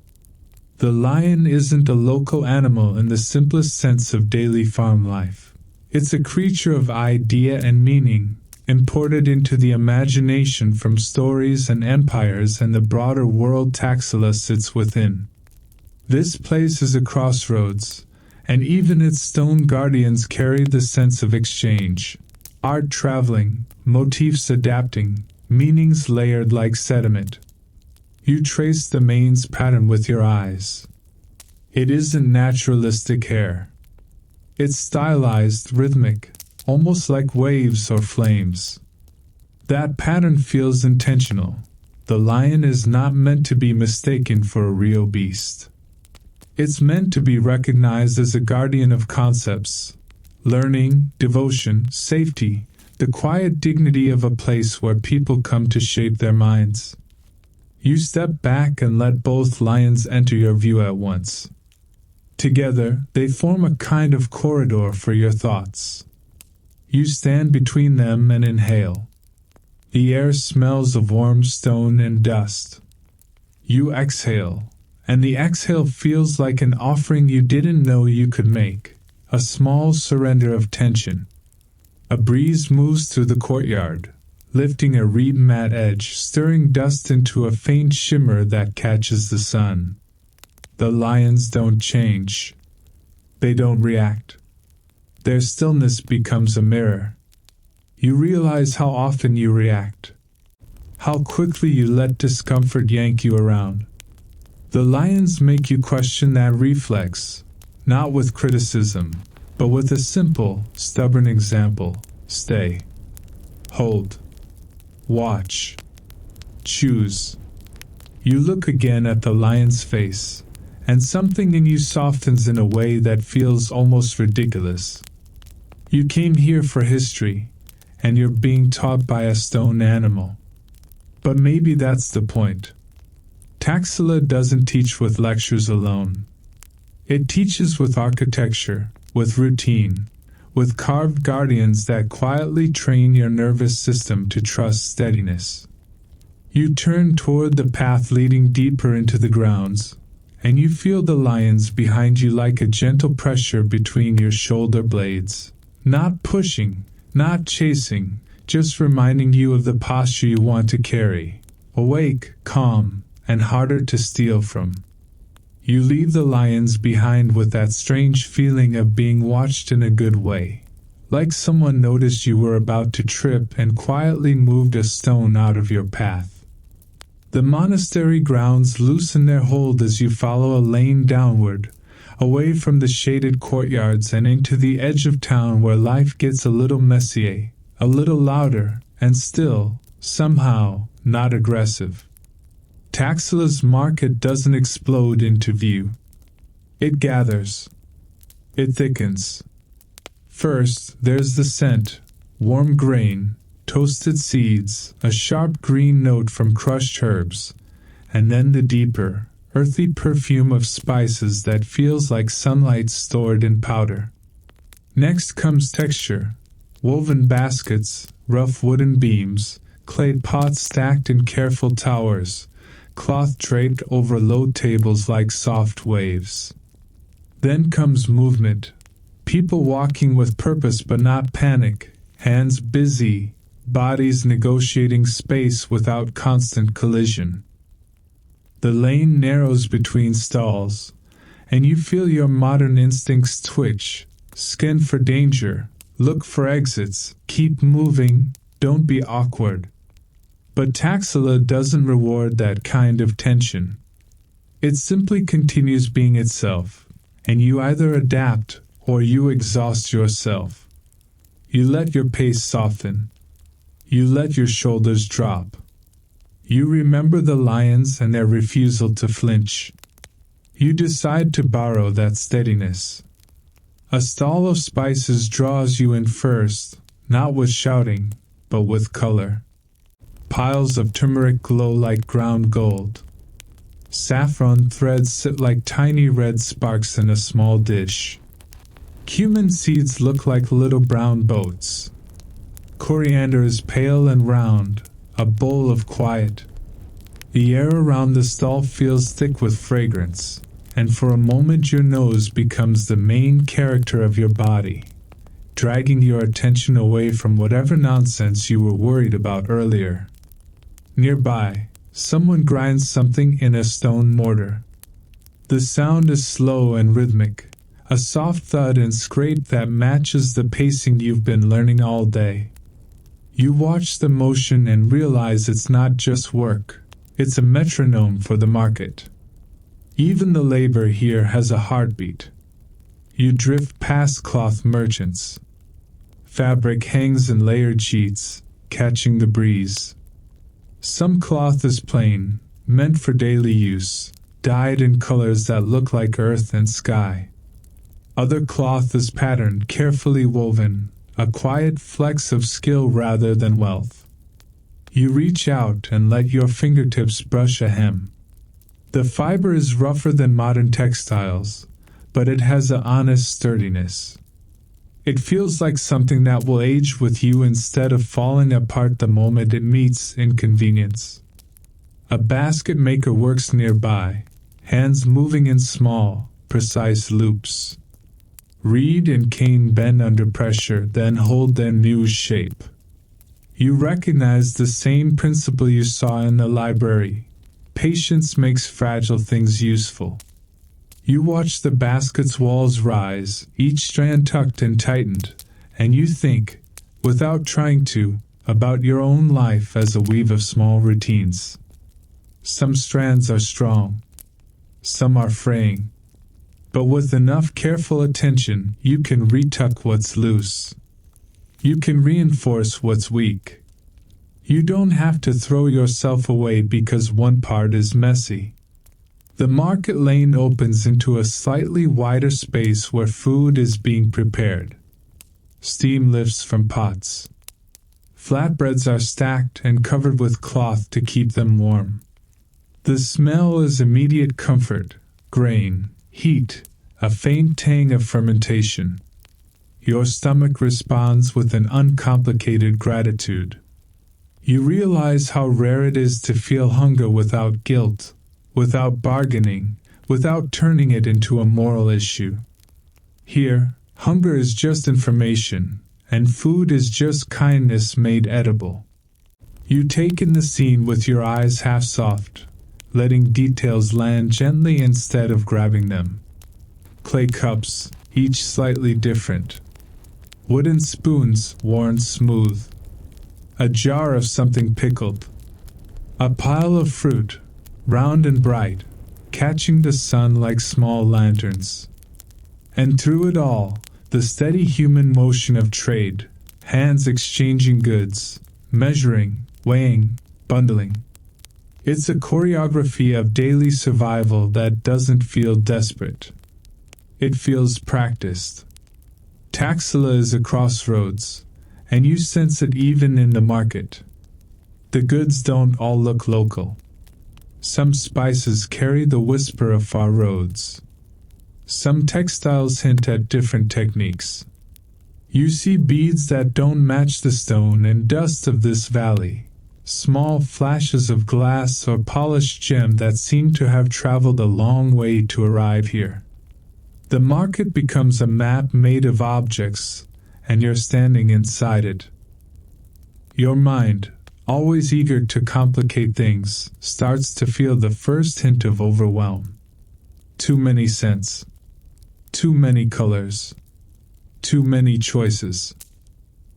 The lion isn't a local animal in the simplest sense of daily farm life. It's a creature of idea and meaning, imported into the imagination from stories and empires and the broader world Taxila sits within. This place is a crossroads, and even its stone guardians carry the sense of exchange. Art traveling, motifs adapting, meanings layered like sediment. You trace the mane's pattern with your eyes. It isn't naturalistic hair. It's stylized, rhythmic, almost like waves or flames. That pattern feels intentional. The lion is not meant to be mistaken for a real beast. It's meant to be recognized as a guardian of concepts, learning, devotion, safety, the quiet dignity of a place where people come to shape their minds. You step back and let both lions enter your view at once. Together, they form a kind of corridor for your thoughts. You stand between them and inhale. The air smells of warm stone and dust. You exhale, and the exhale feels like an offering you didn't know you could make, a small surrender of tension. A breeze moves through the courtyard, lifting a reed mat edge, stirring dust into a faint shimmer that catches the sun. The lions don't change. They don't react. Their stillness becomes a mirror. You realize how often you react, how quickly you let discomfort yank you around. The lions make you question that reflex, not with criticism, but with a simple, stubborn example: stay, hold, watch, choose. You look again at the lion's face, and something in you softens in a way that feels almost ridiculous. You came here for history, and you're being taught by a stone animal. But maybe that's the point. Taxila doesn't teach with lectures alone. It teaches with architecture, with routine, with carved guardians that quietly train your nervous system to trust steadiness. You turn toward the path leading deeper into the grounds, and you feel the lions behind you like a gentle pressure between your shoulder blades. Not pushing, not chasing, just reminding you of the posture you want to carry. Awake, calm, and harder to steal from. You leave the lions behind with that strange feeling of being watched in a good way. like someone noticed you were about to trip and quietly moved a stone out of your path. The monastery grounds loosen their hold as you follow a lane downward, away from the shaded courtyards and into the edge of town where life gets a little messier, a little louder, and still, somehow, not aggressive. Taxila's market doesn't explode into view. It gathers. It thickens. First, there's the scent, warm grain, toasted seeds, a sharp green note from crushed herbs, and then the deeper, earthy perfume of spices that feels like sunlight stored in powder. Next comes texture, woven baskets, rough wooden beams, clay pots stacked in careful towers, cloth draped over low tables like soft waves. Then comes movement, people walking with purpose but not panic, hands busy, bodies negotiating space without constant collision. The lane narrows between stalls, and you feel your modern instincts twitch, scan for danger, look for exits, keep moving, don't be awkward. But Taxila doesn't reward that kind of tension. It simply continues being itself, and you either adapt or you exhaust yourself. You let your pace soften. You let your shoulders drop. You remember the lions and their refusal to flinch. You decide to borrow that steadiness. A stall of spices draws you in first, not with shouting, but with color. Piles of turmeric glow like ground gold. Saffron threads sit like tiny red sparks in a small dish. Cumin seeds look like little brown boats. Coriander is pale and round, a bowl of quiet. The air around the stall feels thick with fragrance, and for a moment your nose becomes the main character of your body, dragging your attention away from whatever nonsense you were worried about earlier. Nearby, someone grinds something in a stone mortar. The sound is slow and rhythmic, a soft thud and scrape that matches the pacing you've been learning all day. You watch the motion and realize it's not just work, it's a metronome for the market. Even the labor here has a heartbeat. You drift past cloth merchants. Fabric hangs in layered sheets, catching the breeze. Some cloth is plain, meant for daily use, dyed in colors that look like earth and sky. Other cloth is patterned, carefully woven, a quiet flex of skill rather than wealth. You reach out and let your fingertips brush a hem. The fiber is rougher than modern textiles, but it has an honest sturdiness. It feels like something that will age with you instead of falling apart the moment it meets inconvenience. A basket maker works nearby, hands moving in small, precise loops. Reed and cane bend under pressure, then hold their new shape. You recognize the same principle you saw in the library. Patience makes fragile things useful. You watch the basket's walls rise, each strand tucked and tightened, and you think, without trying to, about your own life as a weave of small routines. Some strands are strong. Some are fraying. But with enough careful attention, you can retuck what's loose. You can reinforce what's weak. You don't have to throw yourself away because one part is messy. The market lane opens into a slightly wider space where food is being prepared. Steam lifts from pots. Flatbreads are stacked and covered with cloth to keep them warm. The smell is immediate comfort, grain, heat, a faint tang of fermentation. Your stomach responds with an uncomplicated gratitude. You realize how rare it is to feel hunger without guilt, without bargaining, without turning it into a moral issue. Here, hunger is just information, and food is just kindness made edible. You take in the scene with your eyes half soft, letting details land gently instead of grabbing them. Clay cups, each slightly different. wooden spoons worn smooth, a jar of something pickled, a pile of fruit, round and bright, catching the sun like small lanterns. And through it all, the steady human motion of trade, hands exchanging goods, measuring, weighing, bundling. It's a choreography of daily survival that doesn't feel desperate. It feels practiced. Taxila is a crossroads, and you sense it even in the market. The goods don't all look local. Some spices carry the whisper of far roads. Some textiles hint at different techniques. You see beads that don't match the stone and dust of this valley, small flashes of glass or polished gem that seem to have traveled a long way to arrive here. The market becomes a map made of objects, and you're standing inside it. Your mind, always eager to complicate things, starts to feel the first hint of overwhelm. Too many scents. Too many colors. Too many choices.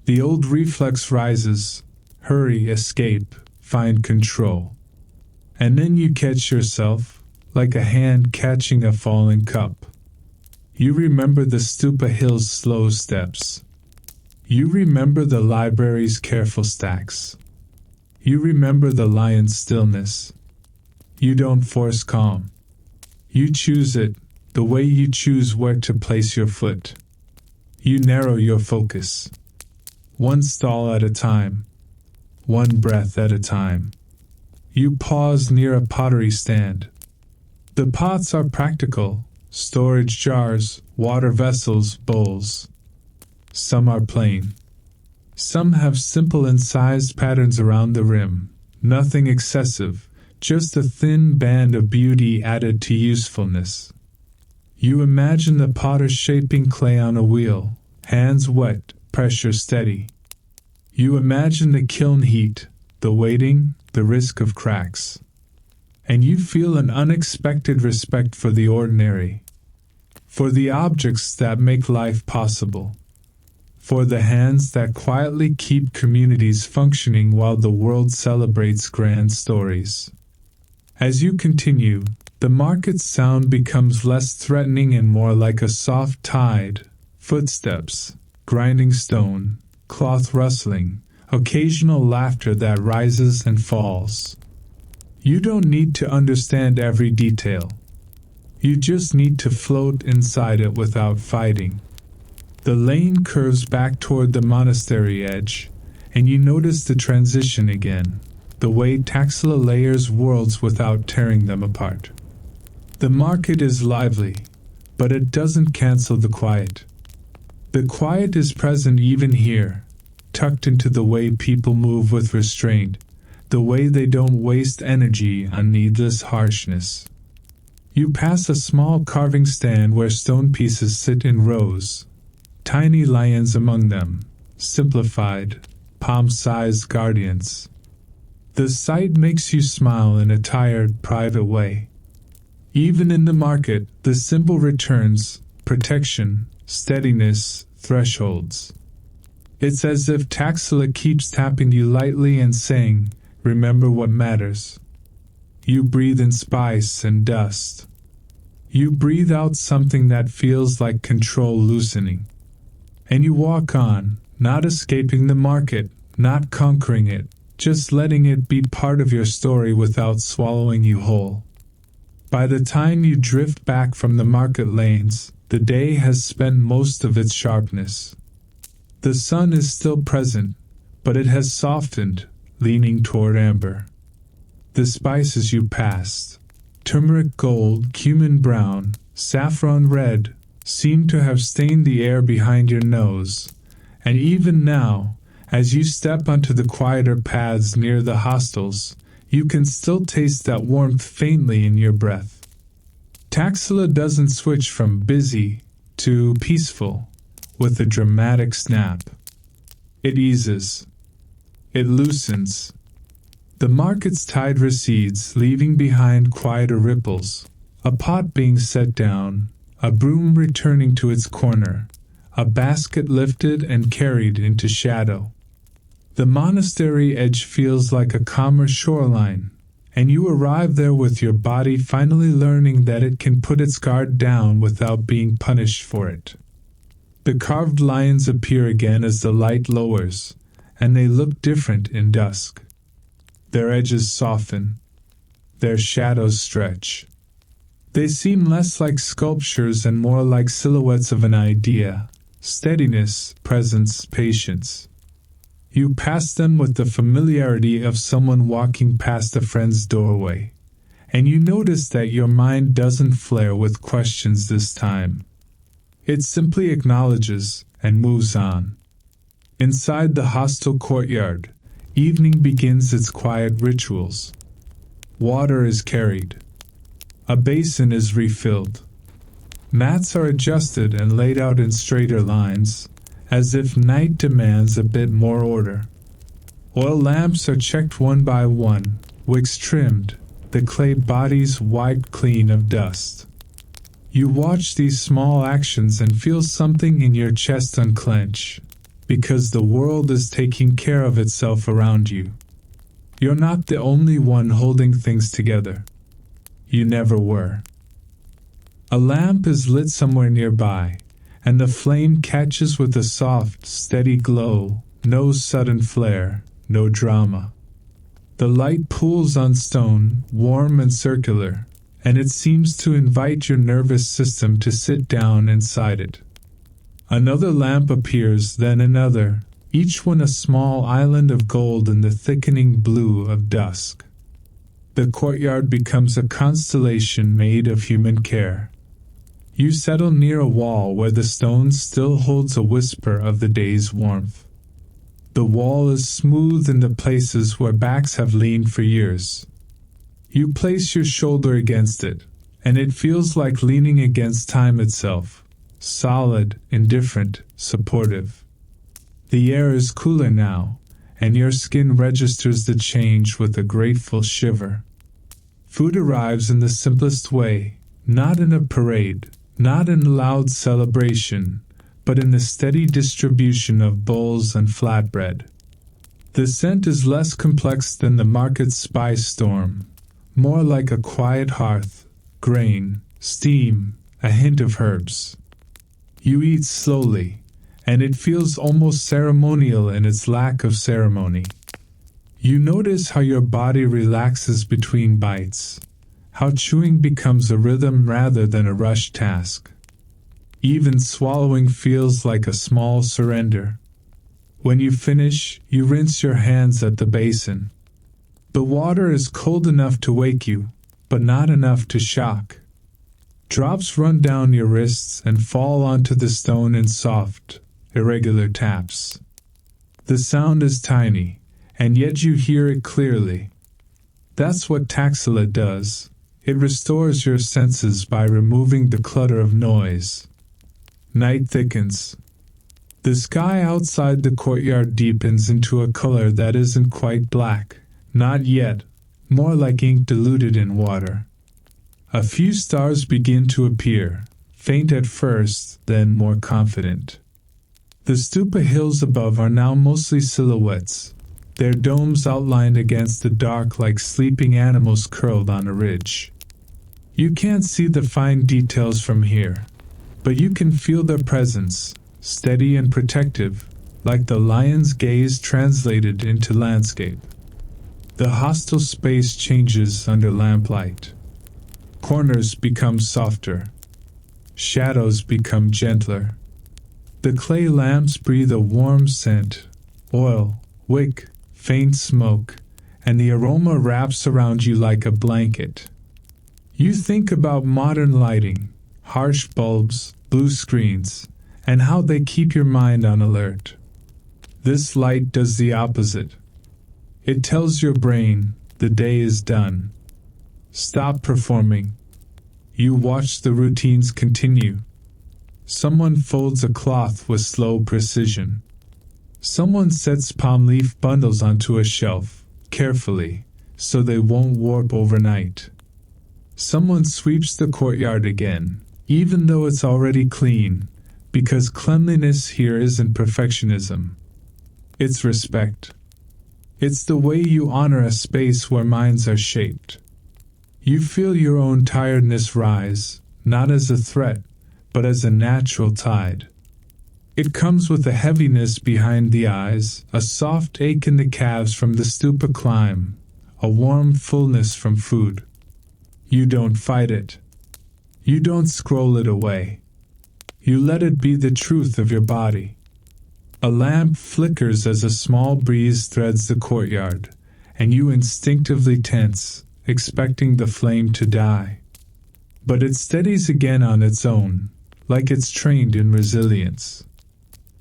The old reflex rises. Hurry, escape, find control. And then you catch yourself, like a hand catching a falling cup. You remember the stupa hill's slow steps. You remember the library's careful stacks. You remember the lion's stillness. You don't force calm. You choose it, the way you choose where to place your foot. You narrow your focus. One stall at a time. One breath at a time. You pause near a pottery stand. The pots are practical, storage jars, water vessels, bowls. Some are plain. Some have simple incised patterns around the rim, nothing excessive, just a thin band of beauty added to usefulness. You imagine the potter shaping clay on a wheel, hands wet, pressure steady. You imagine the kiln heat, the waiting, the risk of cracks. And you feel an unexpected respect for the ordinary, for the objects that make life possible, for the hands that quietly keep communities functioning while the world celebrates grand stories. As you continue, the market's sound becomes less threatening and more like a soft tide, footsteps, grinding stone, cloth rustling, occasional laughter that rises and falls. You don't need to understand every detail. You just need to float inside it without fighting. The lane curves back toward the monastery edge, and you notice the transition again, the way Taxila layers worlds without tearing them apart. The market is lively, but it doesn't cancel the quiet. The quiet is present even here, tucked into the way people move with restraint, the way they don't waste energy on needless harshness. You pass a small carving stand where stone pieces sit in rows, tiny lions among them, simplified, palm-sized guardians. The sight makes you smile in a tired, private way. Even in the market, the symbol returns, protection, steadiness, thresholds. It's as if Taxila keeps tapping you lightly and saying, remember what matters. You breathe in spice and dust. You breathe out something that feels like control loosening. And you walk on, not escaping the market, not conquering it, just letting it be part of your story without swallowing you whole. By the time you drift back from the market lanes, the day has spent most of its sharpness. The sun is still present, but it has softened, leaning toward amber. The spices you passed, turmeric gold, cumin brown, saffron red, seem to have stained the air behind your nose, and even now, as you step onto the quieter paths near the hostels, you can still taste that warmth faintly in your breath. Taxila doesn't switch from busy to peaceful with a dramatic snap. It eases. It loosens. The market's tide recedes, leaving behind quieter ripples, a pot being set down, a broom returning to its corner, a basket lifted and carried into shadow. The monastery edge feels like a calmer shoreline, and you arrive there with your body finally learning that it can put its guard down without being punished for it. The carved lions appear again as the light lowers, and they look different in dusk. Their edges soften. Their shadows stretch. They seem less like sculptures and more like silhouettes of an idea: steadiness, presence, patience. You pass them with the familiarity of someone walking past a friend's doorway, and you notice that your mind doesn't flare with questions this time. It simply acknowledges and moves on. Inside the hostel courtyard, evening begins its quiet rituals. Water is carried. A basin is refilled. Mats are adjusted and laid out in straighter lines, as if night demands a bit more order. Oil lamps are checked one by one, wicks trimmed, the clay bodies wiped clean of dust. You watch these small actions and feel something in your chest unclench, because the world is taking care of itself around you. You're not the only one holding things together. You never were. A lamp is lit somewhere nearby, and the flame catches with a soft, steady glow, no sudden flare, no drama. The light pools on stone, warm and circular, and it seems to invite your nervous system to sit down inside it. Another lamp appears, then another, each one a small island of gold in the thickening blue of dusk. The courtyard becomes a constellation made of human care. You settle near a wall where the stone still holds a whisper of the day's warmth. The wall is smooth in the places where backs have leaned for years. You place your shoulder against it, and it feels like leaning against time itself, solid, indifferent, supportive. The air is cooler now, and your skin registers the change with a grateful shiver. Food arrives in the simplest way, not in a parade, not in loud celebration, but in the steady distribution of bowls and flatbread. The scent is less complex than the market's spice storm, more like a quiet hearth, grain, steam, a hint of herbs. You eat slowly, and it feels almost ceremonial in its lack of ceremony. You notice how your body relaxes between bites, how chewing becomes a rhythm rather than a rushed task. Even swallowing feels like a small surrender. When you finish, you rinse your hands at the basin. The water is cold enough to wake you, but not enough to shock. Drops run down your wrists and fall onto the stone in soft, irregular taps. The sound is tiny, and yet you hear it clearly. That's what Taxila does. It restores your senses by removing the clutter of noise. Night thickens. The sky outside the courtyard deepens into a color that isn't quite black, not yet, more like ink diluted in water. A few stars begin to appear, faint at first, then more confident. The stupa hills above are now mostly silhouettes, their domes outlined against the dark like sleeping animals curled on a ridge. You can't see the fine details from here, but you can feel their presence, steady and protective, like the lion's gaze translated into landscape. The hostel space changes under lamplight. Corners become softer. Shadows become gentler. The clay lamps breathe a warm scent, oil, wick, faint smoke, and the aroma wraps around you like a blanket. You think about modern lighting, harsh bulbs, blue screens, and how they keep your mind on alert. This light does the opposite. It tells your brain, the day is done. Stop performing. You watch the routines continue. Someone folds a cloth with slow precision. Someone sets palm leaf bundles onto a shelf, carefully, so they won't warp overnight. Someone sweeps the courtyard again, even though it's already clean, Because cleanliness here isn't perfectionism. It's respect. It's the way you honor a space where minds are shaped. You feel your own tiredness rise, not as a threat, but as a natural tide. It comes with a heaviness behind the eyes, a soft ache in the calves from the stupa climb, a warm fullness from food. You don't fight it. You don't scroll it away. You let it be the truth of your body. A lamp flickers as a small breeze threads the courtyard, and you instinctively tense, expecting the flame to die. But it steadies again on its own, like it's trained in resilience.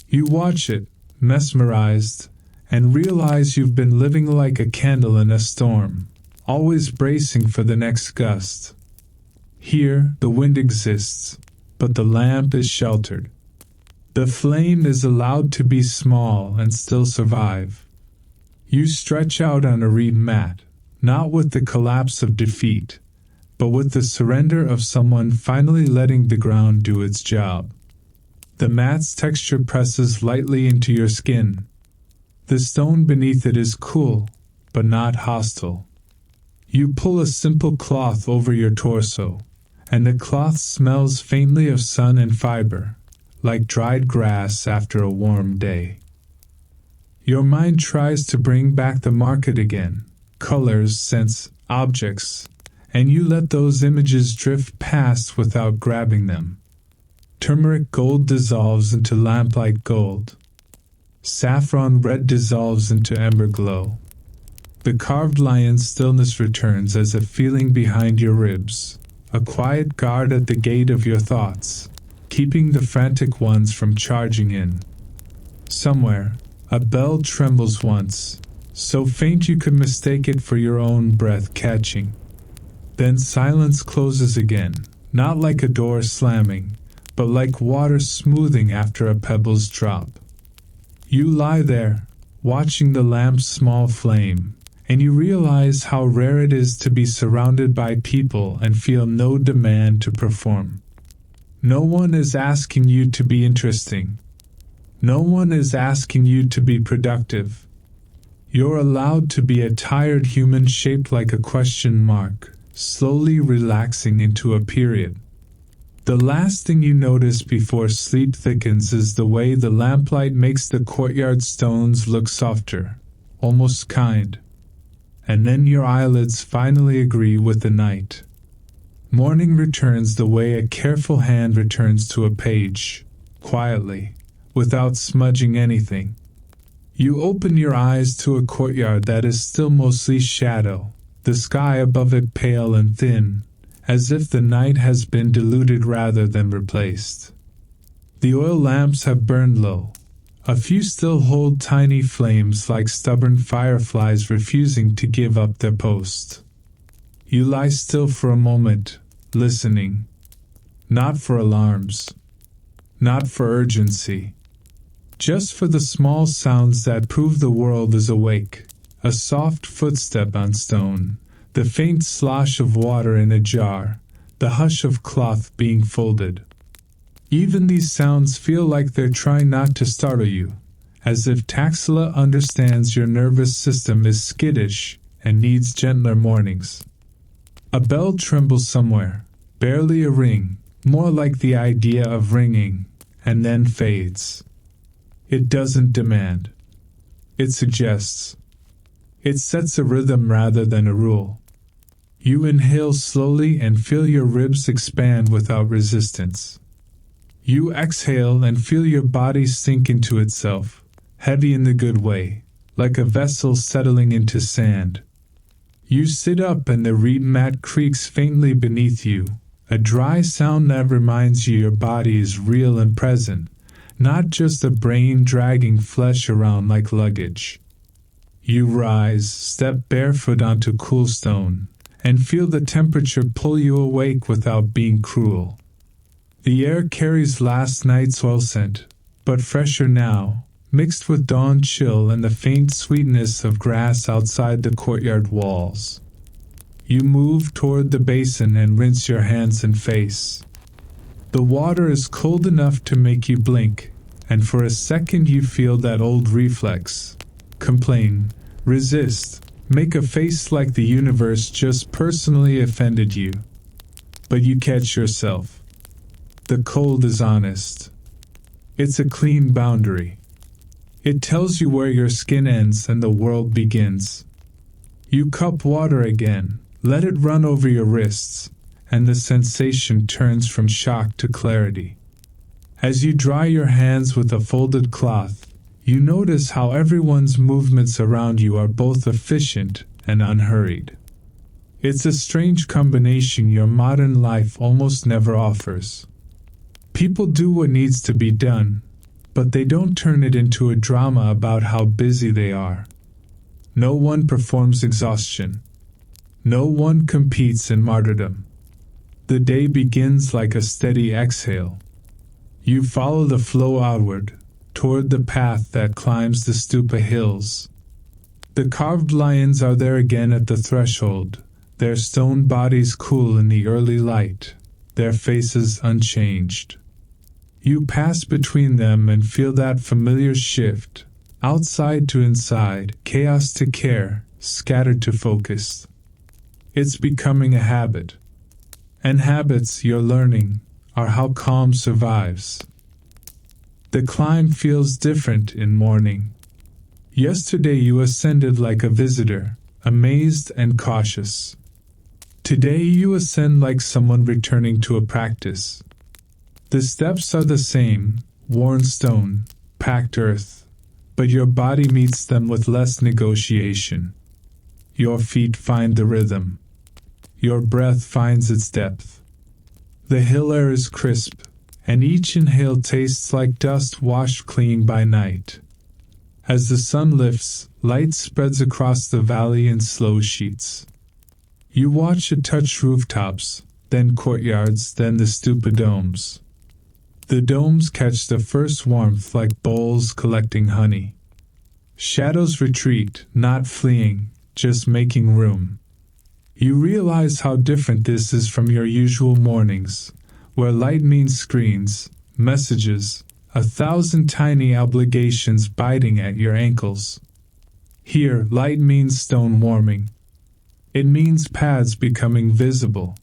You watch it, mesmerized, and realize you've been living like a candle in a storm, always bracing for the next gust. Here, the wind exists, but the lamp is sheltered. The flame is allowed to be small and still survive. You stretch out on a reed mat, not with the collapse of defeat, but with the surrender of someone finally letting the ground do its job. The mat's texture presses lightly into your skin. The stone beneath it is cool, but not hostile. You pull a simple cloth over your torso, and the cloth smells faintly of sun and fiber, like dried grass after a warm day. Your mind tries to bring back the market again, colors, scents, objects, and you let those images drift past without grabbing them. Turmeric gold dissolves into lamplight gold. Saffron red dissolves into ember glow. The carved lion's stillness returns as a feeling behind your ribs, a quiet guard at the gate of your thoughts, keeping the frantic ones from charging in. Somewhere, a bell trembles once, so faint you could mistake it for your own breath catching. Then silence closes again, not like a door slamming, but like water smoothing after a pebble's drop. You lie there, watching the lamp's small flame, and you realize how rare it is to be surrounded by people and feel no demand to perform. No one is asking you to be interesting. No one is asking you to be productive. You're allowed to be a tired human shaped like a question mark, slowly relaxing into a period. The last thing you notice before sleep thickens is the way the lamplight makes the courtyard stones look softer, almost kind. And then your eyelids finally agree with the night. Morning returns the way a careful hand returns to a page, quietly, without smudging anything. You open your eyes to a courtyard that is still mostly shadow, the sky above it pale and thin, as if the night has been diluted rather than replaced. The oil lamps have burned low. A few still hold tiny flames like stubborn fireflies refusing to give up their post. You lie still for a moment, listening. Not for alarms. Not for urgency. Just for the small sounds that prove the world is awake. A soft footstep on stone, the faint slosh of water in a jar, the hush of cloth being folded. Even these sounds feel like they're trying not to startle you, as if Taxila understands your nervous system is skittish and needs gentler mornings. A bell trembles somewhere, barely a ring, more like the idea of ringing, and then fades. It doesn't demand. It suggests. It sets a rhythm rather than a rule. You inhale slowly and feel your ribs expand without resistance. You exhale and feel your body sink into itself, heavy in the good way, like a vessel settling into sand. You sit up and the reed mat creaks faintly beneath you, a dry sound that reminds you your body is real and present, not just a brain dragging flesh around like luggage. You rise, step barefoot onto cool stone, and feel the temperature pull you awake without being cruel. The air carries last night's oil scent, but fresher now, mixed with dawn chill and the faint sweetness of grass outside the courtyard walls. You move toward the basin and rinse your hands and face. The water is cold enough to make you blink, and for a second you feel that old reflex. Complain, resist, make a face like the universe just personally offended you. But you catch yourself. The cold is honest. It's a clean boundary. It tells you where your skin ends and the world begins. You cup water again, let it run over your wrists, and the sensation turns from shock to clarity. As you dry your hands with a folded cloth, you notice how everyone's movements around you are both efficient and unhurried. It's a strange combination your modern life almost never offers. People do what needs to be done, but they don't turn it into a drama about how busy they are. No one performs exhaustion. No one competes in martyrdom. The day begins like a steady exhale. You follow the flow outward, toward the path that climbs the stupa hills. The carved lions are there again at the threshold, their stone bodies cool in the early light, their faces unchanged. You pass between them and feel that familiar shift, outside to inside, chaos to care, scattered to focus. It's becoming a habit. And habits, you're learning, are how calm survives. The climb feels different in morning. Yesterday you ascended like a visitor, amazed and cautious. Today you ascend like someone returning to a practice. The steps are the same, worn stone, packed earth, but your body meets them with less negotiation. Your feet find the rhythm. Your breath finds its depth. The hill air is crisp, and each inhale tastes like dust washed clean by night. As the sun lifts, light spreads across the valley in slow sheets. You watch it touch rooftops, then courtyards, then the stupa domes. The domes catch the first warmth like bowls collecting honey. Shadows retreat, not fleeing, just making room. You realize how different this is from your usual mornings, where light means screens, messages, 1,000 tiny obligations biting at your ankles. Here, light means stone warming. It means paths becoming visible.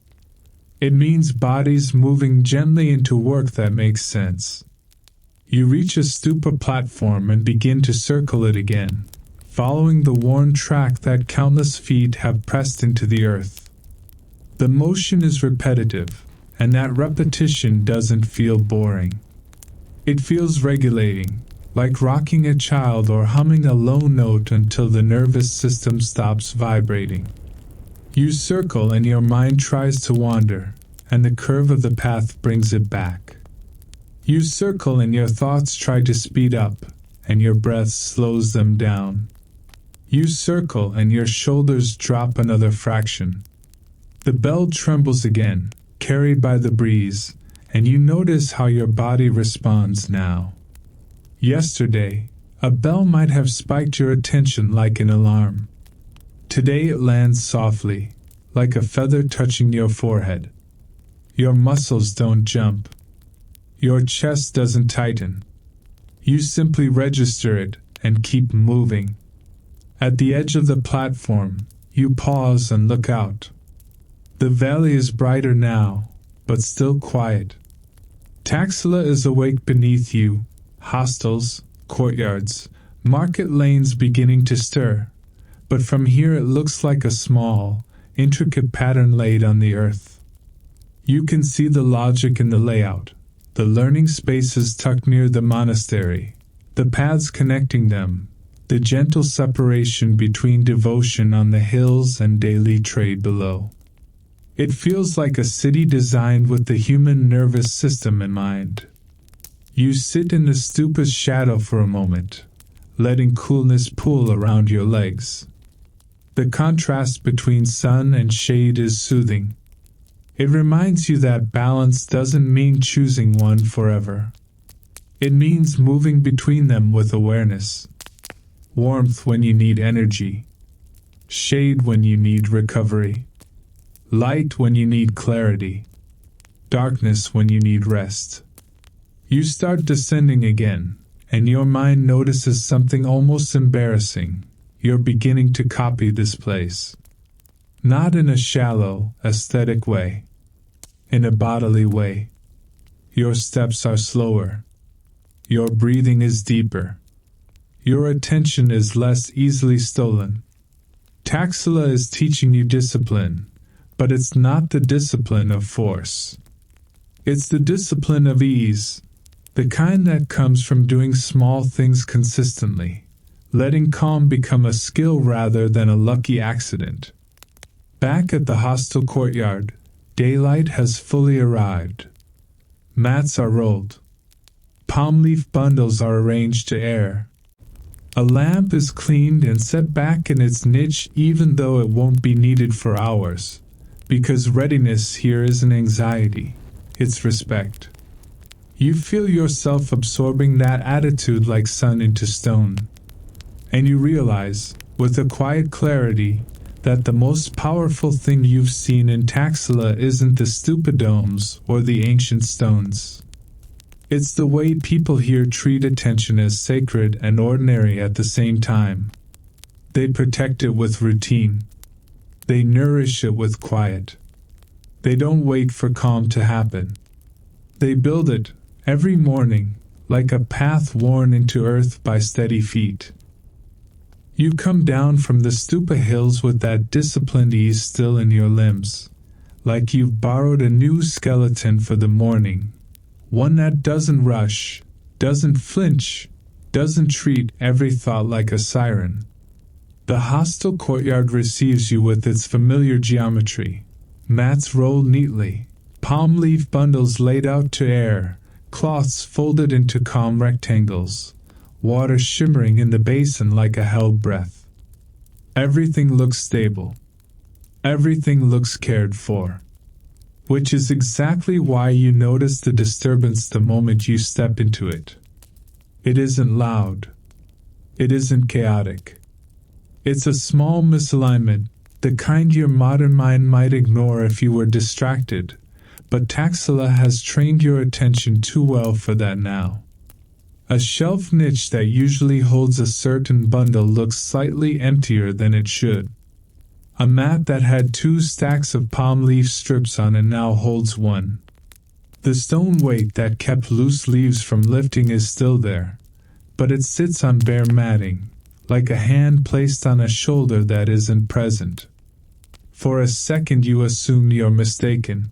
It means bodies moving gently into work that makes sense. You reach a stupa platform and begin to circle it again, following the worn track that countless feet have pressed into the earth. The motion is repetitive, and that repetition doesn't feel boring. It feels regulating, like rocking a child or humming a low note until the nervous system stops vibrating. You circle and your mind tries to wander, and the curve of the path brings it back. You circle and your thoughts try to speed up, and your breath slows them down. You circle and your shoulders drop another fraction. The bell trembles again, carried by the breeze, and you notice how your body responds now. Yesterday, a bell might have spiked your attention like an alarm. Today it lands softly, like a feather touching your forehead. Your muscles don't jump. Your chest doesn't tighten. You simply register it and keep moving. At the edge of the platform, you pause and look out. The valley is brighter now, but still quiet. Taxila is awake beneath you, hostels, courtyards, market lanes beginning to stir, but from here it looks like a small, intricate pattern laid on the earth. You can see the logic in the layout, the learning spaces tucked near the monastery, the paths connecting them, the gentle separation between devotion on the hills and daily trade below. It feels like a city designed with the human nervous system in mind. You sit in the stupa's shadow for a moment, letting coolness pool around your legs. The contrast between sun and shade is soothing. It reminds you that balance doesn't mean choosing one forever. It means moving between them with awareness. Warmth when you need energy. Shade when you need recovery. Light when you need clarity. darkness when you need rest. You start descending again, and your mind notices something almost embarrassing. You're beginning to copy this place. Not in a shallow, aesthetic way. In a bodily way. Your steps are slower. Your breathing is deeper. Your attention is less easily stolen. Taxila is teaching you discipline, but it's not the discipline of force. It's the discipline of ease, the kind that comes from doing small things consistently, letting calm become a skill rather than a lucky accident. Back at the hostel courtyard, daylight has fully arrived. Mats are rolled. Palm leaf bundles are arranged to air. A lamp is cleaned and set back in its niche even though it won't be needed for hours, because readiness here isn't anxiety, it's respect. You feel yourself absorbing that attitude like sun into stone. And you realize, with a quiet clarity, that the most powerful thing you've seen in Taxila isn't the stupa domes or the ancient stones. It's the way people here treat attention as sacred and ordinary at the same time. They protect it with routine. They nourish it with quiet. They don't wait for calm to happen. They build it, every morning, like a path worn into earth by steady feet. You come down from the stupa hills with that disciplined ease still in your limbs, like you've borrowed a new skeleton for the morning. One that doesn't rush, doesn't flinch, doesn't treat every thought like a siren. The hostel courtyard receives you with its familiar geometry. Mats rolled neatly, palm leaf bundles laid out to air, cloths folded into calm rectangles, water shimmering in the basin like a held breath. Everything looks stable. Everything looks cared for. Which is exactly why you notice the disturbance the moment you step into it. It isn't loud. It isn't chaotic. It's a small misalignment, the kind your modern mind might ignore if you were distracted, but Taxila has trained your attention too well for that now. A shelf niche that usually holds a certain bundle looks slightly emptier than it should. A mat that had 2 stacks of palm leaf strips on it now holds 1. The stone weight that kept loose leaves from lifting is still there, but it sits on bare matting, like a hand placed on a shoulder that isn't present. For a second you assume you're mistaken.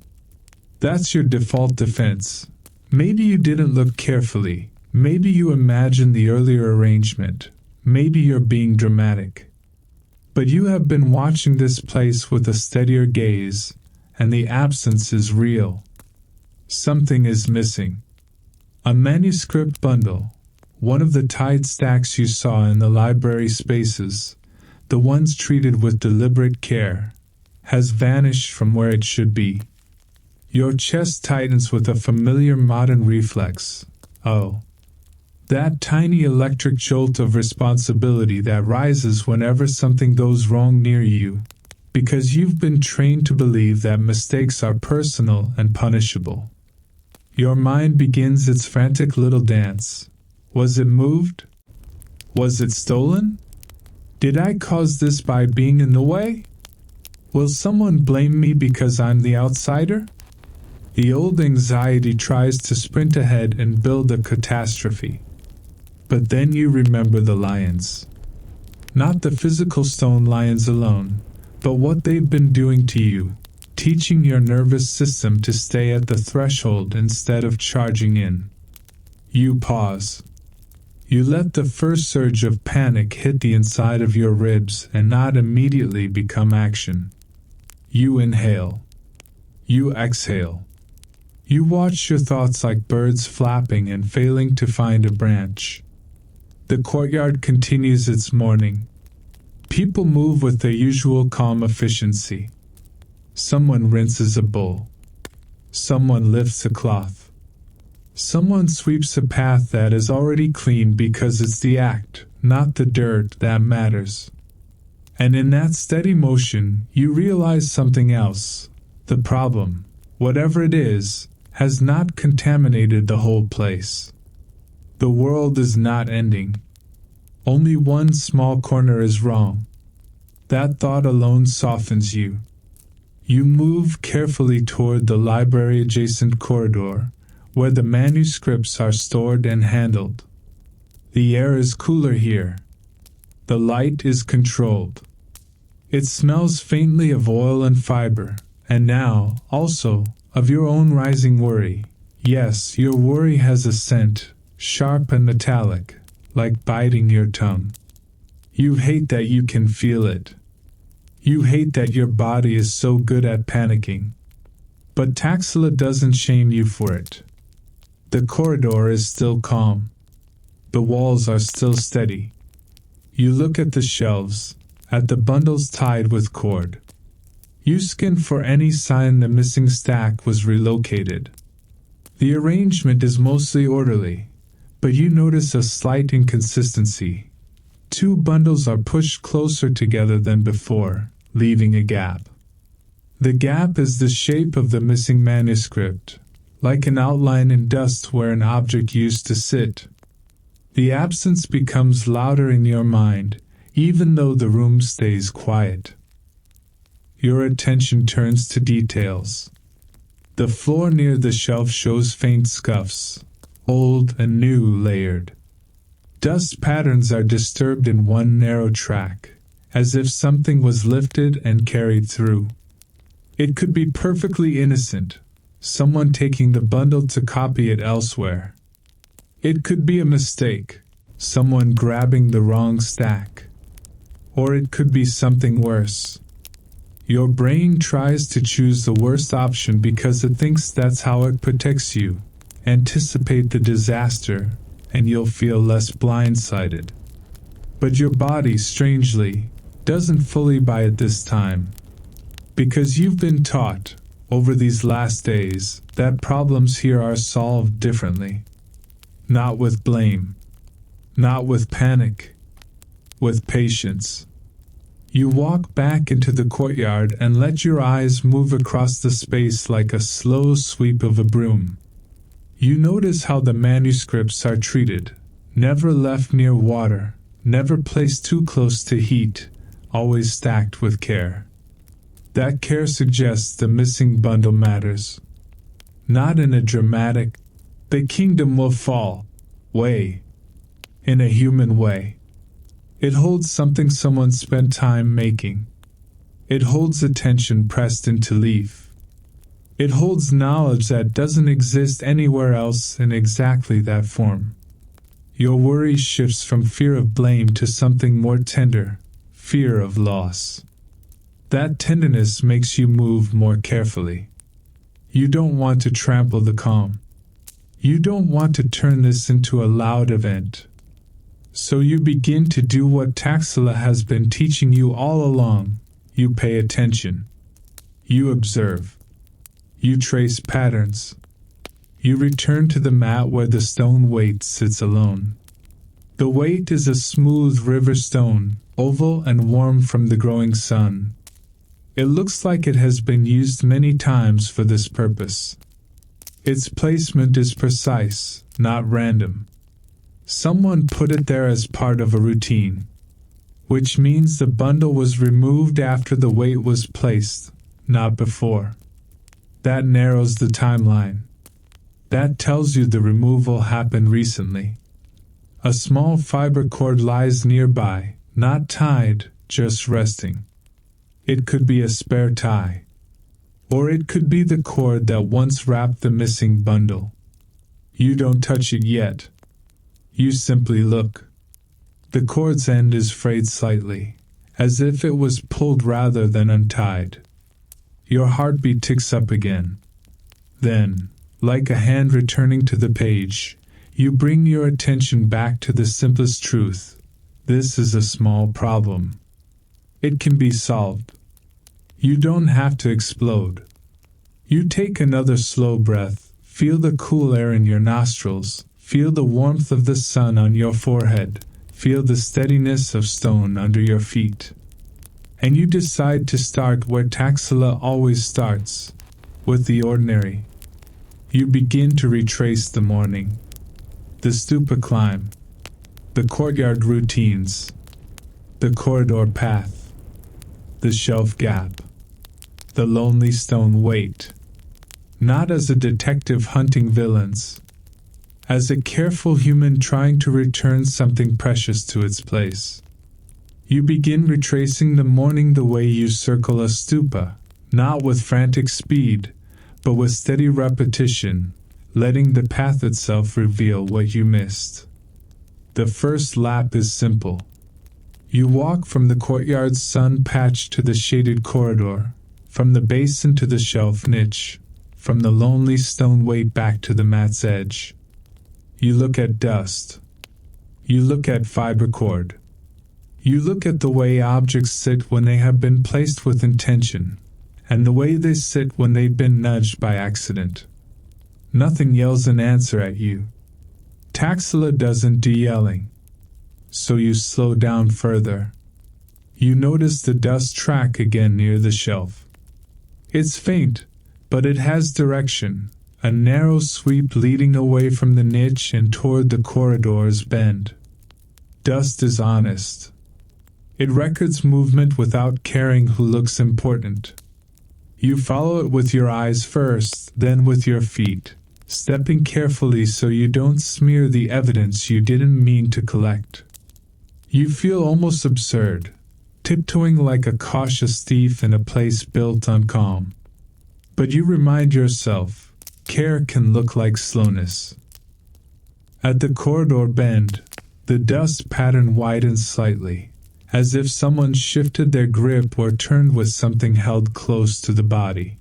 That's your default defense. Maybe you didn't look carefully, maybe you imagined the earlier arrangement, maybe you're being dramatic. But you have been watching this place with a steadier gaze, and the absence is real. Something is missing. A manuscript bundle, one of the tied stacks you saw in the library spaces, the ones treated with deliberate care, has vanished from where it should be. Your chest tightens with a familiar modern reflex. Oh. That tiny electric jolt of responsibility that rises whenever something goes wrong near you, because you've been trained to believe that mistakes are personal and punishable. Your mind begins its frantic little dance. Was it moved? Was it stolen? Did I cause this by being in the way? Will someone blame me because I'm the outsider? The old anxiety tries to sprint ahead and build a catastrophe. But then you remember the lions. Not the physical stone lions alone, but what they've been doing to you, teaching your nervous system to stay at the threshold instead of charging in. You pause. You let the first surge of panic hit the inside of your ribs and not immediately become action. You inhale. You exhale. You watch your thoughts like birds flapping and failing to find a branch. The courtyard continues its morning. People move with their usual calm efficiency. Someone rinses a bowl. Someone lifts a cloth. Someone sweeps a path that is already clean because it's the act, not the dirt, that matters. And in that steady motion, you realize something else. The problem, whatever it is, has not contaminated the whole place. The world is not ending. Only one small corner is wrong. That thought alone softens you. You move carefully toward the library-adjacent corridor, where the manuscripts are stored and handled. The air is cooler here. The light is controlled. It smells faintly of oil and fiber, and now, also, of your own rising worry. Yes, your worry has a scent, sharp and metallic, like biting your tongue. You hate that you can feel it. You hate that your body is so good at panicking. But Taxila doesn't shame you for it. The corridor is still calm. The walls are still steady. You look at the shelves, at the bundles tied with cord. You scan for any sign the missing stack was relocated. The arrangement is mostly orderly, but you notice a slight inconsistency. 2 bundles are pushed closer together than before, leaving a gap. The gap is the shape of the missing manuscript, like an outline in dust where an object used to sit. The absence becomes louder in your mind, even though the room stays quiet. Your attention turns to details. The floor near the shelf shows faint scuffs, old and new layered. Dust patterns are disturbed in one narrow track, as if something was lifted and carried through. It could be perfectly innocent, someone taking the bundle to copy it elsewhere. It could be a mistake, someone grabbing the wrong stack. Or it could be something worse. Your brain tries to choose the worst option because it thinks that's how it protects you. Anticipate the disaster, and you'll feel less blindsided. But your body, strangely, doesn't fully buy it this time. Because you've been taught, over these last days, that problems here are solved differently. Not with blame. Not with panic. With patience. You walk back into the courtyard and let your eyes move across the space like a slow sweep of a broom. You notice how the manuscripts are treated, never left near water, never placed too close to heat, always stacked with care. That care suggests the missing bundle matters. Not in a dramatic, the kingdom will fall, way. In a human way. It holds something someone spent time making. It holds attention pressed into leaf. It holds knowledge that doesn't exist anywhere else in exactly that form. Your worry shifts from fear of blame to something more tender, fear of loss. That tenderness makes you move more carefully. You don't want to trample the calm. You don't want to turn this into a loud event. So you begin to do what Taxila has been teaching you all along. You pay attention. You observe. You trace patterns. You return to the mat where the stone weight sits alone. The weight is a smooth river stone, oval and warm from the growing sun. It looks like it has been used many times for this purpose. Its placement is precise, not random. Someone put it there as part of a routine, which means the bundle was removed after the weight was placed, not before. That narrows the timeline. That tells you the removal happened recently. A small fiber cord lies nearby, not tied, just resting. It could be a spare tie. Or it could be the cord that once wrapped the missing bundle. You don't touch it yet. You simply look. The cord's end is frayed slightly, as if it was pulled rather than untied. Your heartbeat ticks up again. Then, like a hand returning to the page, you bring your attention back to the simplest truth. This is a small problem. It can be solved. You don't have to explode. You take another slow breath, feel the cool air in your nostrils, feel the warmth of the sun on your forehead, feel the steadiness of stone under your feet. And you decide to start where Taxila always starts, with the ordinary. You begin to retrace the morning. The stupa climb. The courtyard routines. The corridor path. The shelf gap. The lonely stone wait. Not as a detective hunting villains. As a careful human trying to return something precious to its place. You begin retracing the morning the way you circle a stupa, not with frantic speed, but with steady repetition, letting the path itself reveal what you missed. The first lap is simple. You walk from the courtyard's sun patch to the shaded corridor, from the basin to the shelf niche, from the lonely stone weight back to the mat's edge. You look at dust. You look at fiber cord. You look at the way objects sit when they have been placed with intention, and the way they sit when they've been nudged by accident. Nothing yells an answer at you. Taxila doesn't do yelling. So you slow down further. You notice the dust track again near the shelf. It's faint, but it has direction, a narrow sweep leading away from the niche and toward the corridor's bend. Dust is honest. It records movement without caring who looks important. You follow it with your eyes first, then with your feet, stepping carefully so you don't smear the evidence you didn't mean to collect. You feel almost absurd, tiptoeing like a cautious thief in a place built on calm. But you remind yourself, care can look like slowness. At the corridor bend, the dust pattern widens slightly, as if someone shifted their grip or turned with something held close to the body.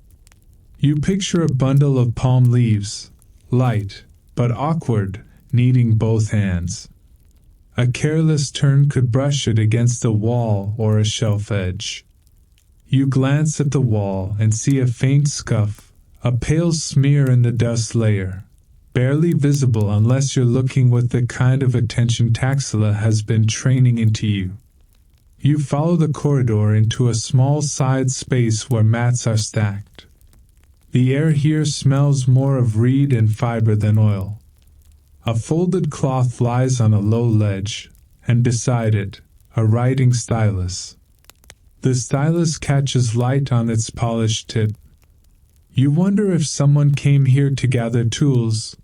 You picture a bundle of palm leaves, light, but awkward, needing both hands. A careless turn could brush it against a wall or a shelf edge. You glance at the wall and see a faint scuff, a pale smear in the dust layer, barely visible unless you're looking with the kind of attention Taxila has been training into you. You follow the corridor into a small side space where mats are stacked. The air here smells more of reed and fiber than oil. A folded cloth lies on a low ledge, and beside it, a writing stylus. The stylus catches light on its polished tip. You wonder if someone came here to gather tools,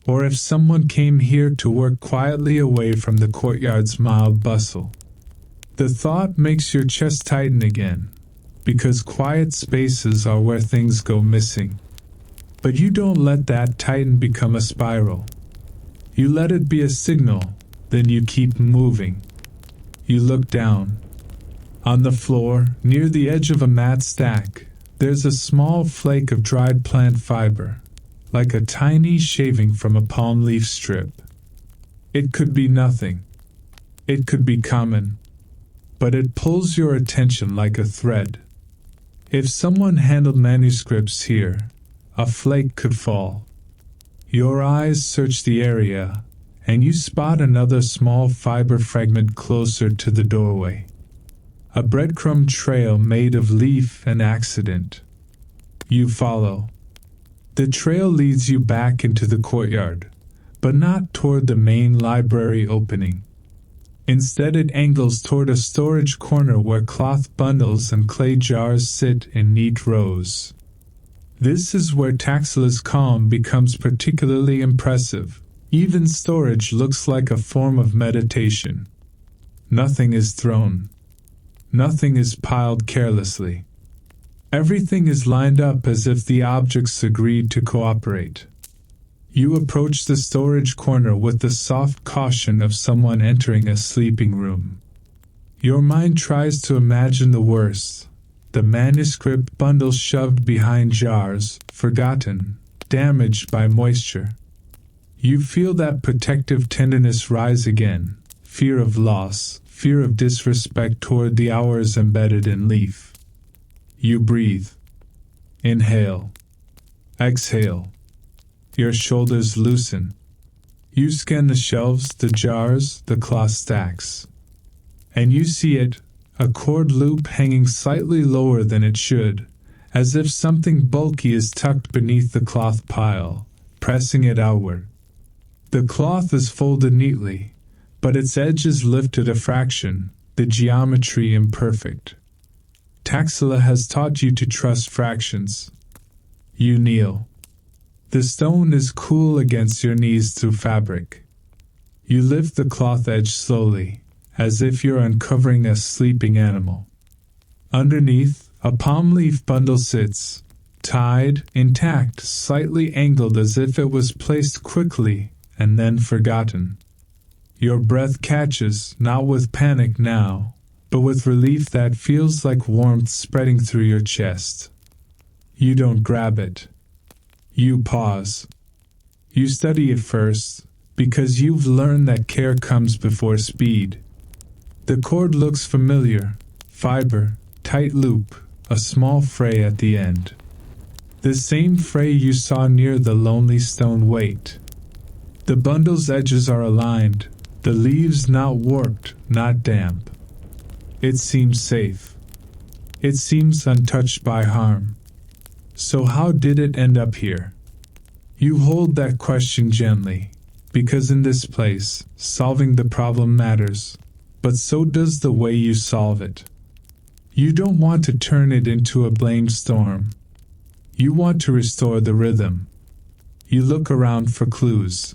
or if someone came here to work quietly away from the courtyard's mild bustle. The thought makes your chest tighten again, because quiet spaces are where things go missing. But you don't let that tighten become a spiral. You let it be a signal, then you keep moving. You look down. On the floor, near the edge of a mat stack, there's a small flake of dried plant fiber, like a tiny shaving from a palm leaf strip. It could be nothing. It could be common. But it pulls your attention like a thread. If someone handled manuscripts here, a flake could fall. Your eyes search the area, and you spot another small fiber fragment closer to the doorway. A breadcrumb trail made of leaf and accident. You follow. The trail leads you back into the courtyard, but not toward the main library opening. Instead, it angles toward a storage corner where cloth bundles and clay jars sit in neat rows. This is where Taxila's calm becomes particularly impressive. Even storage looks like a form of meditation. Nothing is thrown. Nothing is piled carelessly. Everything is lined up as if the objects agreed to cooperate. You approach the storage corner with the soft caution of someone entering a sleeping room. Your mind tries to imagine the worst. The manuscript bundle shoved behind jars, forgotten, damaged by moisture. You feel that protective tenderness rise again, fear of loss, fear of disrespect toward the hours embedded in leaf. You breathe. Inhale. Exhale. Your shoulders loosen. You scan the shelves, the jars, the cloth stacks. And you see it, a cord loop hanging slightly lower than it should, as if something bulky is tucked beneath the cloth pile, pressing it outward. The cloth is folded neatly, but its edge is lifted a fraction, the geometry imperfect. Taxila has taught you to trust fractions. You kneel. The stone is cool against your knees through fabric. You lift the cloth edge slowly, as if you're uncovering a sleeping animal. Underneath, a palm leaf bundle sits, tied, intact, slightly angled as if it was placed quickly and then forgotten. Your breath catches, not with panic now, but with relief that feels like warmth spreading through your chest. You don't grab it. You pause. You study it first, because you've learned that care comes before speed. The cord looks familiar, fiber, tight loop, a small fray at the end. The same fray you saw near the lonely stone weight. The bundle's edges are aligned, the leaves not warped, not damp. It seems safe. It seems untouched by harm. So how did it end up here? You hold that question gently, because in this place, solving the problem matters, but so does the way you solve it. You don't want to turn it into a blame storm. You want to restore the rhythm. You look around for clues.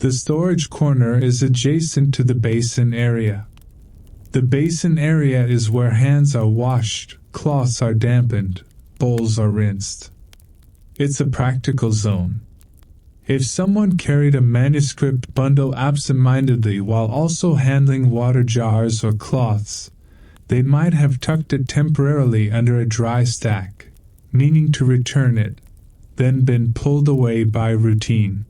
The storage corner is adjacent to the basin area. The basin area is where hands are washed, cloths are dampened, bowls are rinsed. It's a practical zone. If someone carried a manuscript bundle absent-mindedly while also handling water jars or cloths, they might have tucked it temporarily under a dry stack, meaning to return it, then been pulled away by routine.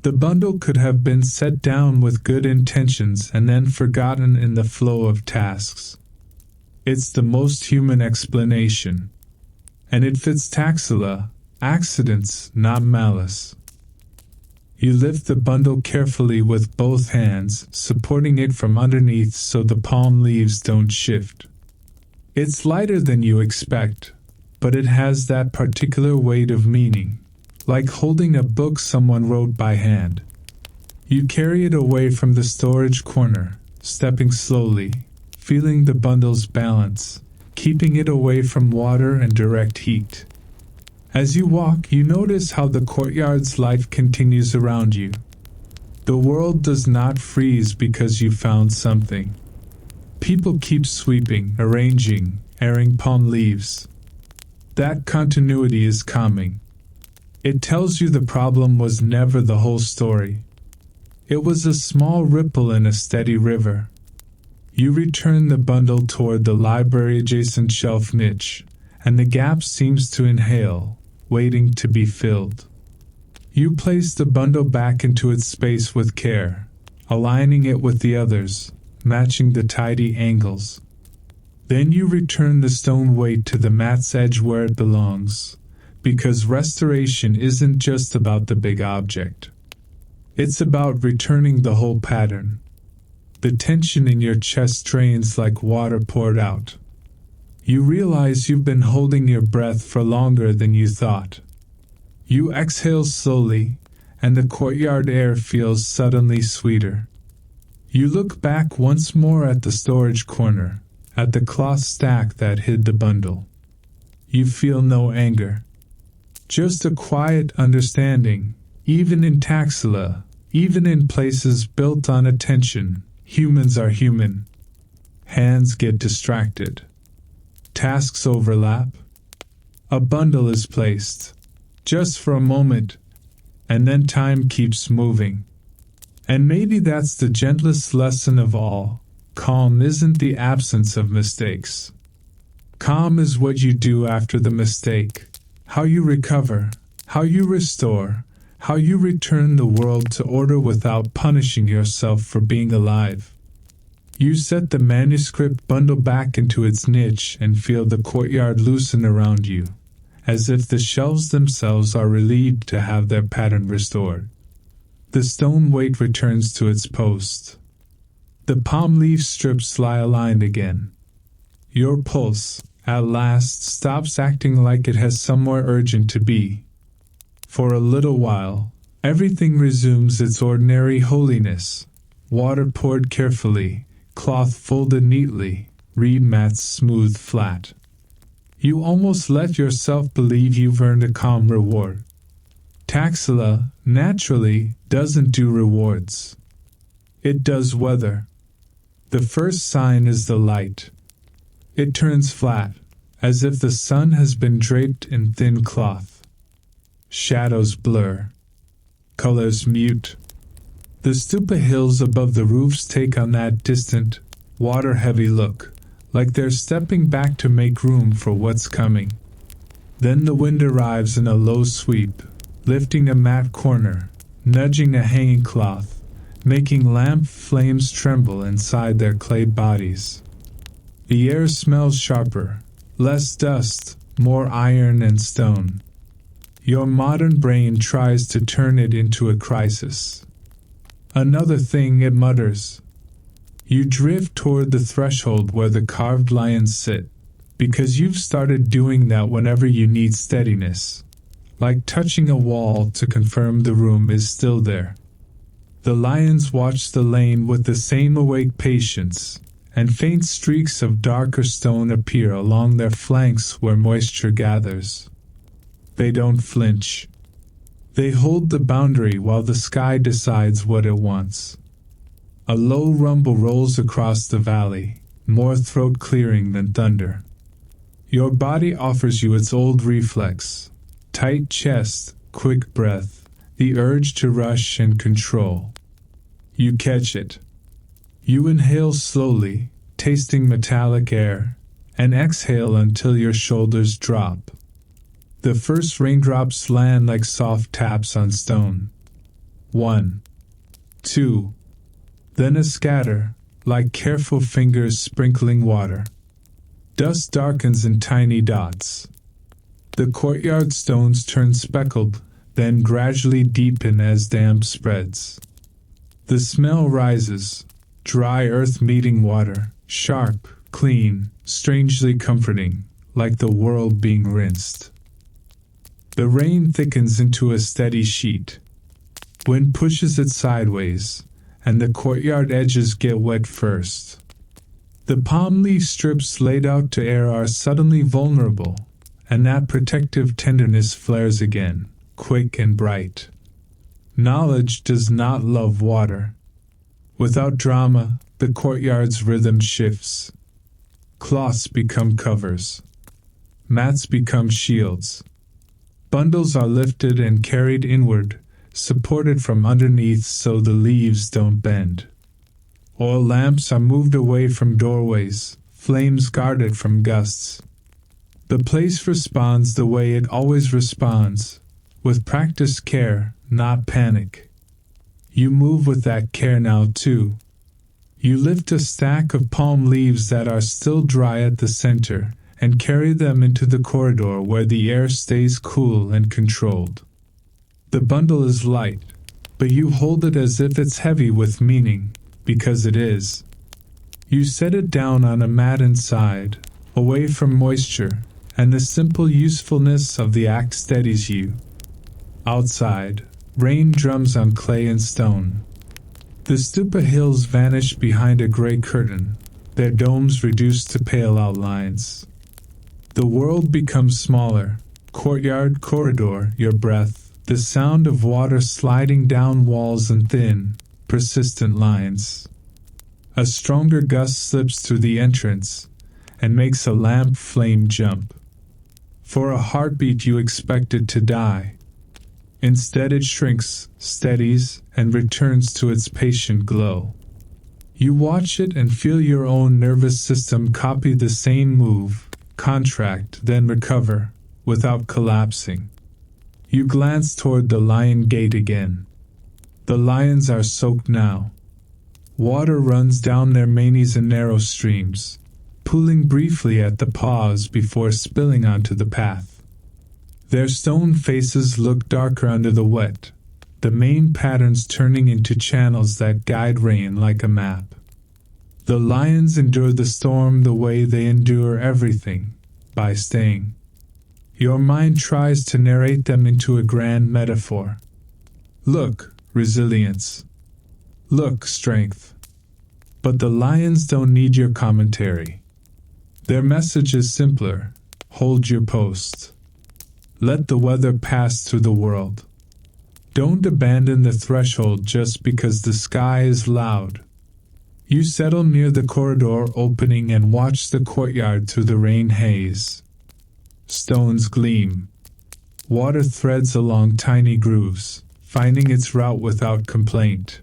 The bundle could have been set down with good intentions and then forgotten in the flow of tasks. It's the most human explanation. And it fits Taxila, accidents, not malice. You lift the bundle carefully with both hands, supporting it from underneath so the palm leaves don't shift. It's lighter than you expect, but it has that particular weight of meaning, like holding a book someone wrote by hand. You carry it away from the storage corner, stepping slowly, feeling the bundle's balance, keeping it away from water and direct heat. As you walk, you notice how the courtyard's life continues around you. The world does not freeze because you found something. People keep sweeping, arranging, airing palm leaves. That continuity is calming. It tells you the problem was never the whole story. It was a small ripple in a steady river. You return the bundle toward the library-adjacent shelf niche, and the gap seems to inhale, waiting to be filled. You place the bundle back into its space with care, aligning it with the others, matching the tidy angles. Then you return the stone weight to the mat's edge where it belongs, because restoration isn't just about the big object. It's about returning the whole pattern. The tension in your chest drains like water poured out. You realize you've been holding your breath for longer than you thought. You exhale slowly, and the courtyard air feels suddenly sweeter. You look back once more at the storage corner, at the cloth stack that hid the bundle. You feel no anger. Just a quiet understanding, even in Taxila, even in places built on attention, humans are human. Hands get distracted. Tasks overlap. A bundle is placed, just for a moment, and then time keeps moving. And maybe that's the gentlest lesson of all. Calm isn't the absence of mistakes. Calm is what you do after the mistake, how you recover, how you restore, how you return the world to order without punishing yourself for being alive. You set the manuscript bundle back into its niche and feel the courtyard loosen around you, as if the shelves themselves are relieved to have their pattern restored. The stone weight returns to its post. The palm leaf strips lie aligned again. Your pulse, at last, stops acting like it has somewhere urgent to be. For a little while, everything resumes its ordinary holiness. Water poured carefully, cloth folded neatly, reed mats smoothed flat. You almost let yourself believe you've earned a calm reward. Taxila, naturally, doesn't do rewards. It does weather. The first sign is the light. It turns flat, as if the sun has been draped in thin cloth. Shadows blur. Colors mute. The stupa hills above the roofs take on that distant, water-heavy look, like they're stepping back to make room for what's coming. Then the wind arrives in a low sweep, lifting a mat corner, nudging a hanging cloth, making lamp flames tremble inside their clay bodies. The air smells sharper, less dust, more iron and stone. Your modern brain tries to turn it into a crisis. Another thing, it mutters. You drift toward the threshold where the carved lions sit, because you've started doing that whenever you need steadiness, like touching a wall to confirm the room is still there. The lions watch the lane with the same awake patience, and faint streaks of darker stone appear along their flanks where moisture gathers. They don't flinch. They hold the boundary while the sky decides what it wants. A low rumble rolls across the valley, more throat-clearing than thunder. Your body offers you its old reflex: tight chest, quick breath, the urge to rush and control. You catch it. You inhale slowly, tasting metallic air, and exhale until your shoulders drop. The first raindrops land like soft taps on stone. 1, 2, then a scatter, like careful fingers sprinkling water. Dust darkens in tiny dots. The courtyard stones turn speckled, then gradually deepen as damp spreads. The smell rises, dry earth meeting water, sharp, clean, strangely comforting, like the world being rinsed. The rain thickens into a steady sheet. Wind pushes it sideways, and the courtyard edges get wet first. The palm leaf strips laid out to air are suddenly vulnerable, and that protective tenderness flares again, quick and bright. Knowledge does not love water. Without drama, the courtyard's rhythm shifts. Cloths become covers. Mats become shields. Bundles are lifted and carried inward, supported from underneath so the leaves don't bend. Oil lamps are moved away from doorways, flames guarded from gusts. The place responds the way it always responds, with practiced care, not panic. You move with that care now too. You lift a stack of palm leaves that are still dry at the center, and carry them into the corridor where the air stays cool and controlled. The bundle is light, but you hold it as if it's heavy with meaning, because it is. You set it down on a mat inside, away from moisture, and the simple usefulness of the act steadies you. Outside, rain drums on clay and stone. The stupa hills vanish behind a gray curtain, their domes reduced to pale outlines. The world becomes smaller, courtyard, corridor, your breath, the sound of water sliding down walls and thin, persistent lines. A stronger gust slips through the entrance and makes a lamp flame jump. For a heartbeat you expected to die. Instead it shrinks, steadies, and returns to its patient glow. You watch it and feel your own nervous system copy the same move, contract, then recover, without collapsing. You glance toward the lion gate again. The lions are soaked now. Water runs down their manes in narrow streams, pooling briefly at the paws before spilling onto the path. Their stone faces look darker under the wet, the main patterns turning into channels that guide rain like a map. The lions endure the storm the way they endure everything, by staying. Your mind tries to narrate them into a grand metaphor. Look, resilience. Look, strength. But the lions don't need your commentary. Their message is simpler. Hold your post. Let the weather pass through the world. Don't abandon the threshold just because the sky is loud. You settle near the corridor opening and watch the courtyard through the rain haze. Stones gleam. Water threads along tiny grooves, finding its route without complaint.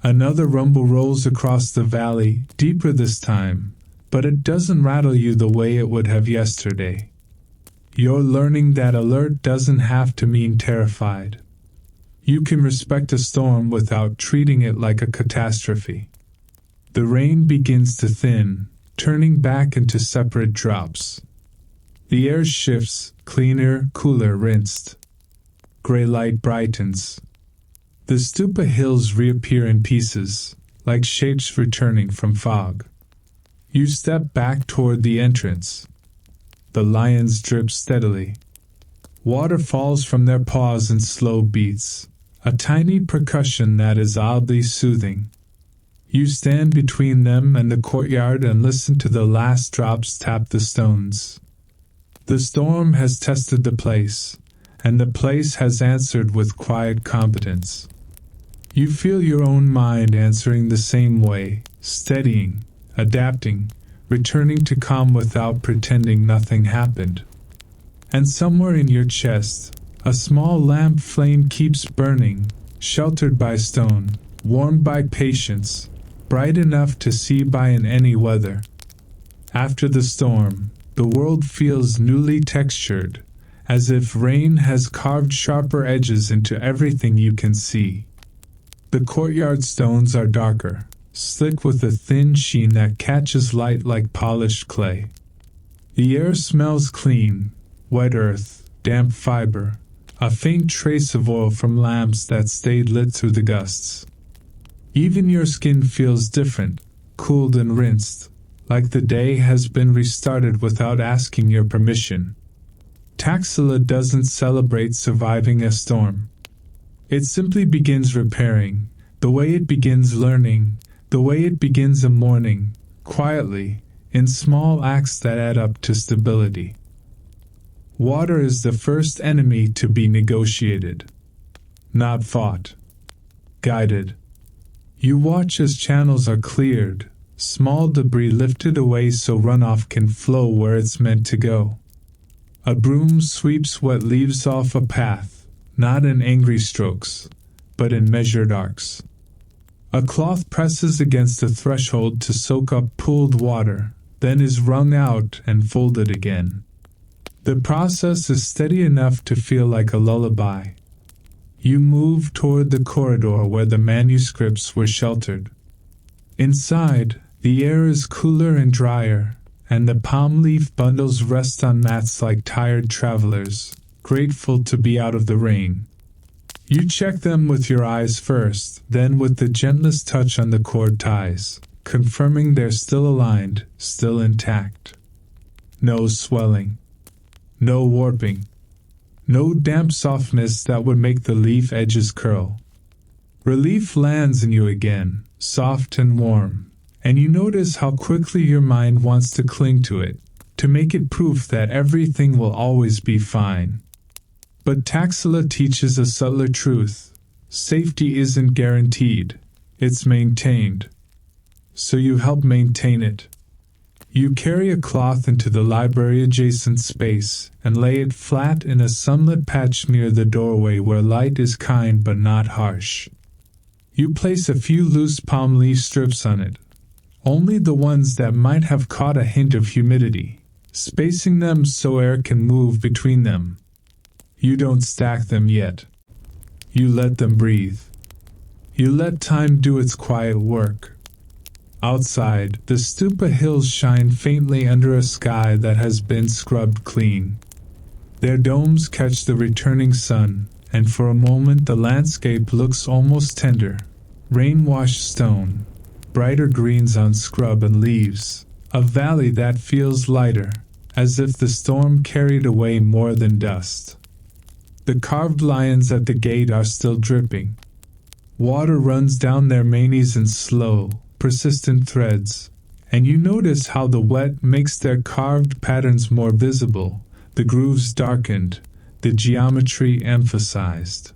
Another rumble rolls across the valley, deeper this time, but it doesn't rattle you the way it would have yesterday. You're learning that alert doesn't have to mean terrified. You can respect a storm without treating it like a catastrophe. The rain begins to thin, turning back into separate drops. The air shifts, cleaner, cooler, rinsed. Gray light brightens. The stupa hills reappear in pieces, like shapes returning from fog. You step back toward the entrance. The lions drip steadily. Water falls from their paws in slow beats, a tiny percussion that is oddly soothing. You stand between them and the courtyard and listen to the last drops tap the stones. The storm has tested the place, and the place has answered with quiet competence. You feel your own mind answering the same way, steadying, adapting, returning to calm without pretending nothing happened. And somewhere in your chest, a small lamp flame keeps burning, sheltered by stone, warmed by patience, bright enough to see by in any weather. After the storm, the world feels newly textured, as if rain has carved sharper edges into everything you can see. The courtyard stones are darker, slick with a thin sheen that catches light like polished clay. The air smells clean, wet earth, damp fiber, a faint trace of oil from lamps that stayed lit through the gusts. Even your skin feels different, cooled and rinsed, like the day has been restarted without asking your permission. Taxila doesn't celebrate surviving a storm. It simply begins repairing, the way it begins learning, the way it begins a morning, quietly, in small acts that add up to stability. Water is the first enemy to be negotiated. Not fought. Guided. You watch as channels are cleared, small debris lifted away so runoff can flow where it's meant to go. A broom sweeps wet leaves off a path, not in angry strokes, but in measured arcs. A cloth presses against the threshold to soak up pooled water, then is wrung out and folded again. The process is steady enough to feel like a lullaby. You move toward the corridor where the manuscripts were sheltered. Inside, the air is cooler and drier, and the palm leaf bundles rest on mats like tired travelers, grateful to be out of the rain. You check them with your eyes first, then with the gentlest touch on the cord ties, confirming they're still aligned, still intact. No swelling. No warping. No damp softness that would make the leaf edges curl. Relief lands in you again, soft and warm, and you notice how quickly your mind wants to cling to it, to make it proof that everything will always be fine. But Taxila teaches a subtler truth. Safety isn't guaranteed, it's maintained. So you help maintain it. You carry a cloth into the library-adjacent space and lay it flat in a sunlit patch near the doorway where light is kind but not harsh. You place a few loose palm leaf strips on it, only the ones that might have caught a hint of humidity, spacing them so air can move between them. You don't stack them yet. You let them breathe. You let time do its quiet work. Outside, the stupa hills shine faintly under a sky that has been scrubbed clean. Their domes catch the returning sun, and for a moment the landscape looks almost tender. Rain-washed stone, brighter greens on scrub and leaves, a valley that feels lighter, as if the storm carried away more than dust. The carved lions at the gate are still dripping. Water runs down their manes in slow, persistent threads, and you notice how the wet makes their carved patterns more visible, the grooves darkened, the geometry emphasized.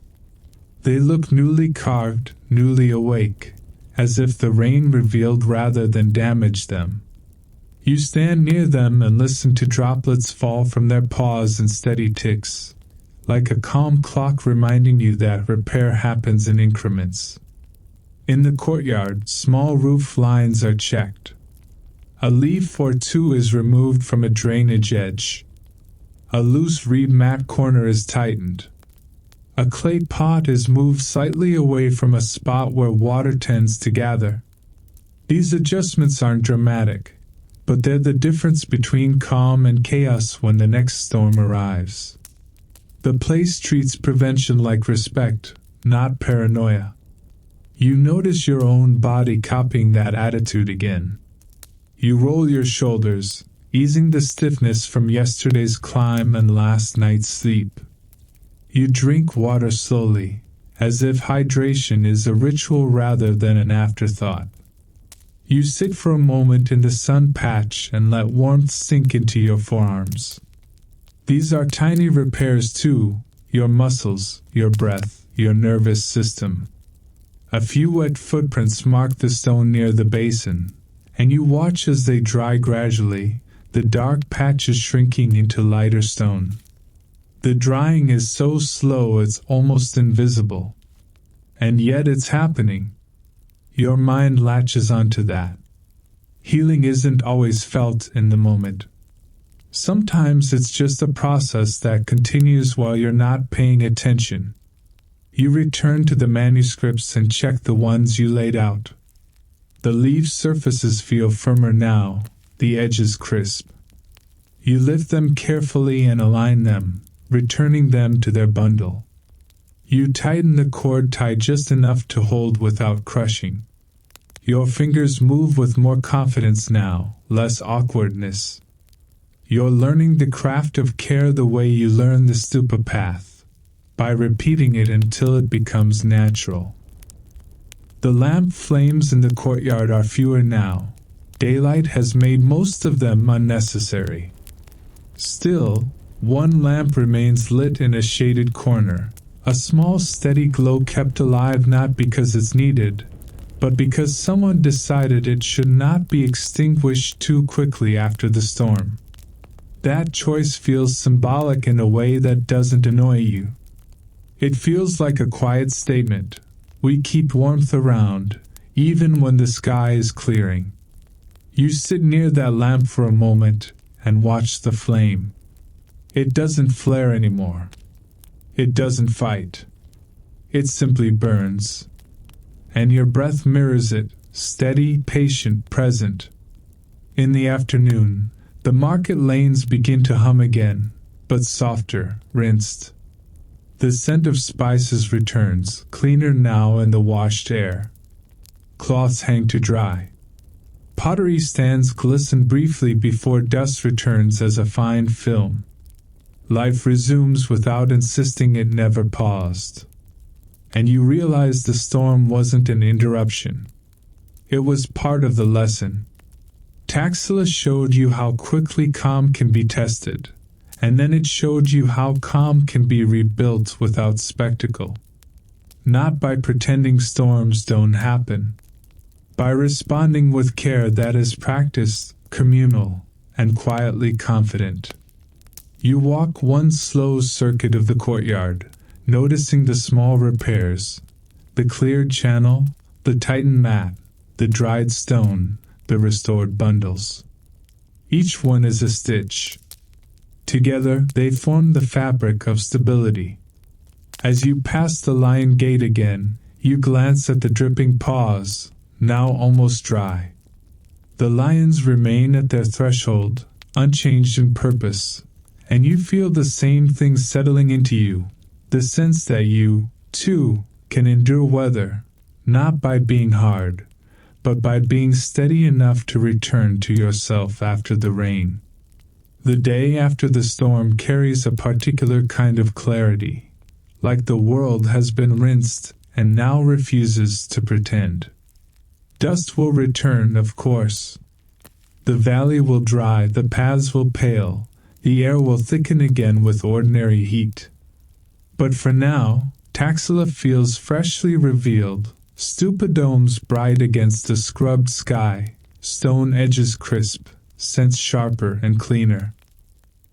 They look newly carved, newly awake, as if the rain revealed rather than damaged them. You stand near them and listen to droplets fall from their paws in steady ticks, like a calm clock reminding you that repair happens in increments. In the courtyard, small roof lines are checked. A leaf or two is removed from a drainage edge. A loose reed mat corner is tightened. A clay pot is moved slightly away from a spot where water tends to gather. These adjustments aren't dramatic, but they're the difference between calm and chaos when the next storm arrives. The place treats prevention like respect, not paranoia. You notice your own body copying that attitude again. You roll your shoulders, easing the stiffness from yesterday's climb and last night's sleep. You drink water slowly, as if hydration is a ritual rather than an afterthought. You sit for a moment in the sun patch and let warmth sink into your forearms. These are tiny repairs too, your muscles, your breath, your nervous system. A few wet footprints mark the stone near the basin, and you watch as they dry gradually, the dark patches shrinking into lighter stone. The drying is so slow it's almost invisible. And yet it's happening. Your mind latches onto that. Healing isn't always felt in the moment. Sometimes it's just a process that continues while you're not paying attention. You return to the manuscripts and check the ones you laid out. The leaf surfaces feel firmer now, the edges crisp. You lift them carefully and align them, returning them to their bundle. You tighten the cord tie just enough to hold without crushing. Your fingers move with more confidence now, less awkwardness. You're learning the craft of care the way you learn the stupa path, by repeating it until it becomes natural. The lamp flames in the courtyard are fewer now. Daylight has made most of them unnecessary. Still, one lamp remains lit in a shaded corner, a small steady glow kept alive not because it's needed, but because someone decided it should not be extinguished too quickly after the storm. That choice feels symbolic in a way that doesn't annoy you. It feels like a quiet statement. We keep warmth around, even when the sky is clearing. You sit near that lamp for a moment and watch the flame. It doesn't flare anymore. It doesn't fight. It simply burns. And your breath mirrors it, steady, patient, present. In the afternoon, the market lanes begin to hum again, but softer, rinsed. The scent of spices returns, cleaner now in the washed air. Cloths hang to dry. Pottery stands glisten briefly before dust returns as a fine film. Life resumes without insisting it never paused. And you realize the storm wasn't an interruption. It was part of the lesson. Taxila showed you how quickly calm can be tested, and then it showed you how calm can be rebuilt without spectacle. Not by pretending storms don't happen, by responding with care that is practiced, communal, and quietly confident. You walk one slow circuit of the courtyard, noticing the small repairs, the cleared channel, the tightened mat, the dried stone, the restored bundles. Each one is a stitch. Together, they form the fabric of stability. As you pass the lion gate again, you glance at the dripping paws, now almost dry. The lions remain at their threshold, unchanged in purpose, and you feel the same thing settling into you, the sense that you, too, can endure weather, not by being hard, but by being steady enough to return to yourself after the rain. The day after the storm carries a particular kind of clarity, like the world has been rinsed and now refuses to pretend. Dust will return, of course. The valley will dry, the paths will pale, the air will thicken again with ordinary heat. But for now, Taxila feels freshly revealed, stupa domes bright against the scrubbed sky, stone edges crisp, scents sharper and cleaner.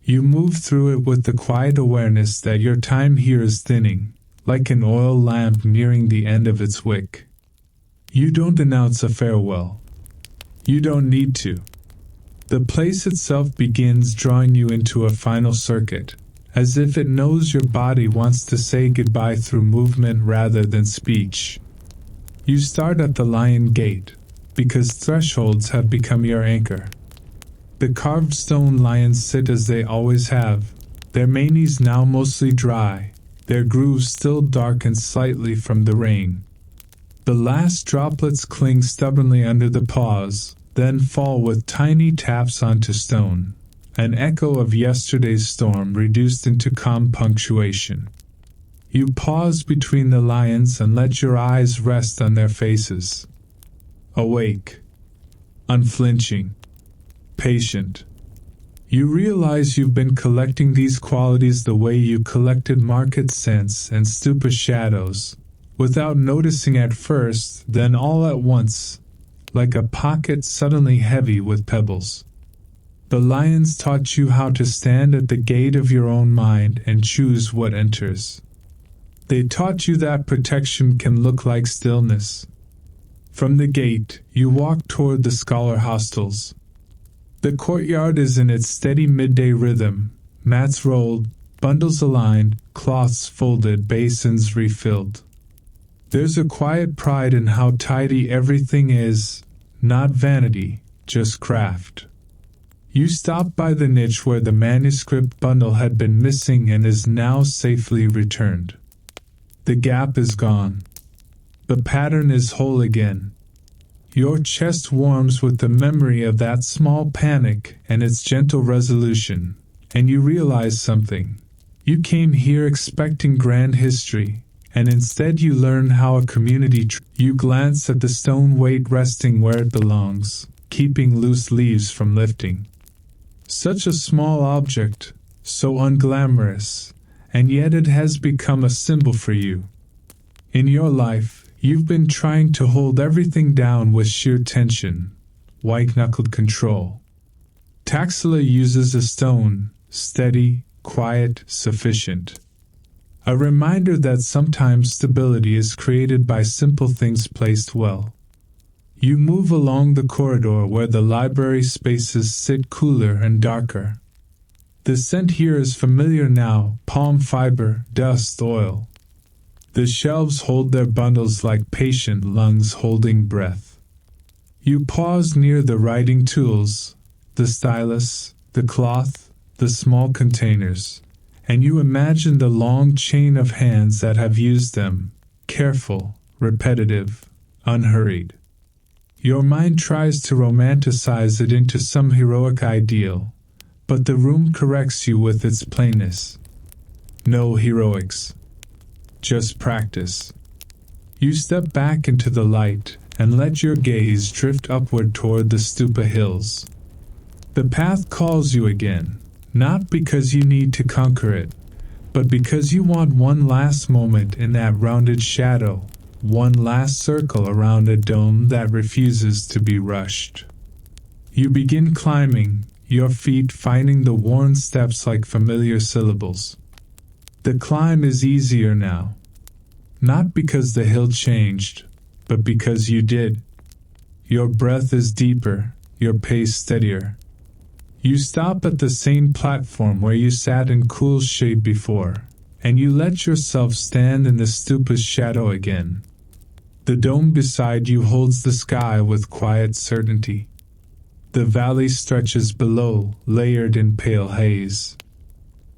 You move through it with the quiet awareness that your time here is thinning, like an oil lamp nearing the end of its wick. You don't announce a farewell. You don't need to. The place itself begins drawing you into a final circuit, as if it knows your body wants to say goodbye through movement rather than speech. You start at the lion gate, because thresholds have become your anchor. The carved stone lions sit as they always have, their manes now mostly dry, their grooves still darkened slightly from the rain. The last droplets cling stubbornly under the paws, then fall with tiny taps onto stone, an echo of yesterday's storm reduced into calm punctuation. You pause between the lions and let your eyes rest on their faces. Awake, unflinching, patient. You realize you've been collecting these qualities the way you collected market scents and stupa shadows, without noticing at first, then all at once, like a pocket suddenly heavy with pebbles. The lions taught you how to stand at the gate of your own mind and choose what enters. They taught you that protection can look like stillness. From the gate, you walk toward the scholar hostels. The courtyard is in its steady midday rhythm, mats rolled, bundles aligned, cloths folded, basins refilled. There's a quiet pride in how tidy everything is, not vanity, just craft. You stop by the niche where the manuscript bundle had been missing and is now safely returned. The gap is gone. The pattern is whole again. Your chest warms with the memory of that small panic and its gentle resolution, and you realize something. You came here expecting grand history, and instead you learn how a community You glance at the stone weight resting where it belongs, keeping loose leaves from lifting. Such a small object, so unglamorous, and yet it has become a symbol for you. In your life, you've been trying to hold everything down with sheer tension, white-knuckled control. Taxila uses a stone, steady, quiet, sufficient. A reminder that sometimes stability is created by simple things placed well. You move along the corridor where the library spaces sit cooler and darker. The scent here is familiar now, palm fiber, dust, oil. The shelves hold their bundles like patient lungs holding breath. You pause near the writing tools, the stylus, the cloth, the small containers, and you imagine the long chain of hands that have used them, careful, repetitive, unhurried. Your mind tries to romanticize it into some heroic ideal, but the room corrects you with its plainness. No heroics. Just practice. You step back into the light and let your gaze drift upward toward the stupa hills. The path calls you again, not because you need to conquer it, but because you want one last moment in that rounded shadow, one last circle around a dome that refuses to be rushed. You begin climbing, your feet finding the worn steps like familiar syllables. The climb is easier now. Not because the hill changed, but because you did. Your breath is deeper, your pace steadier. You stop at the same platform where you sat in cool shade before, and you let yourself stand in the stupa's shadow again. The dome beside you holds the sky with quiet certainty. The valley stretches below, layered in pale haze.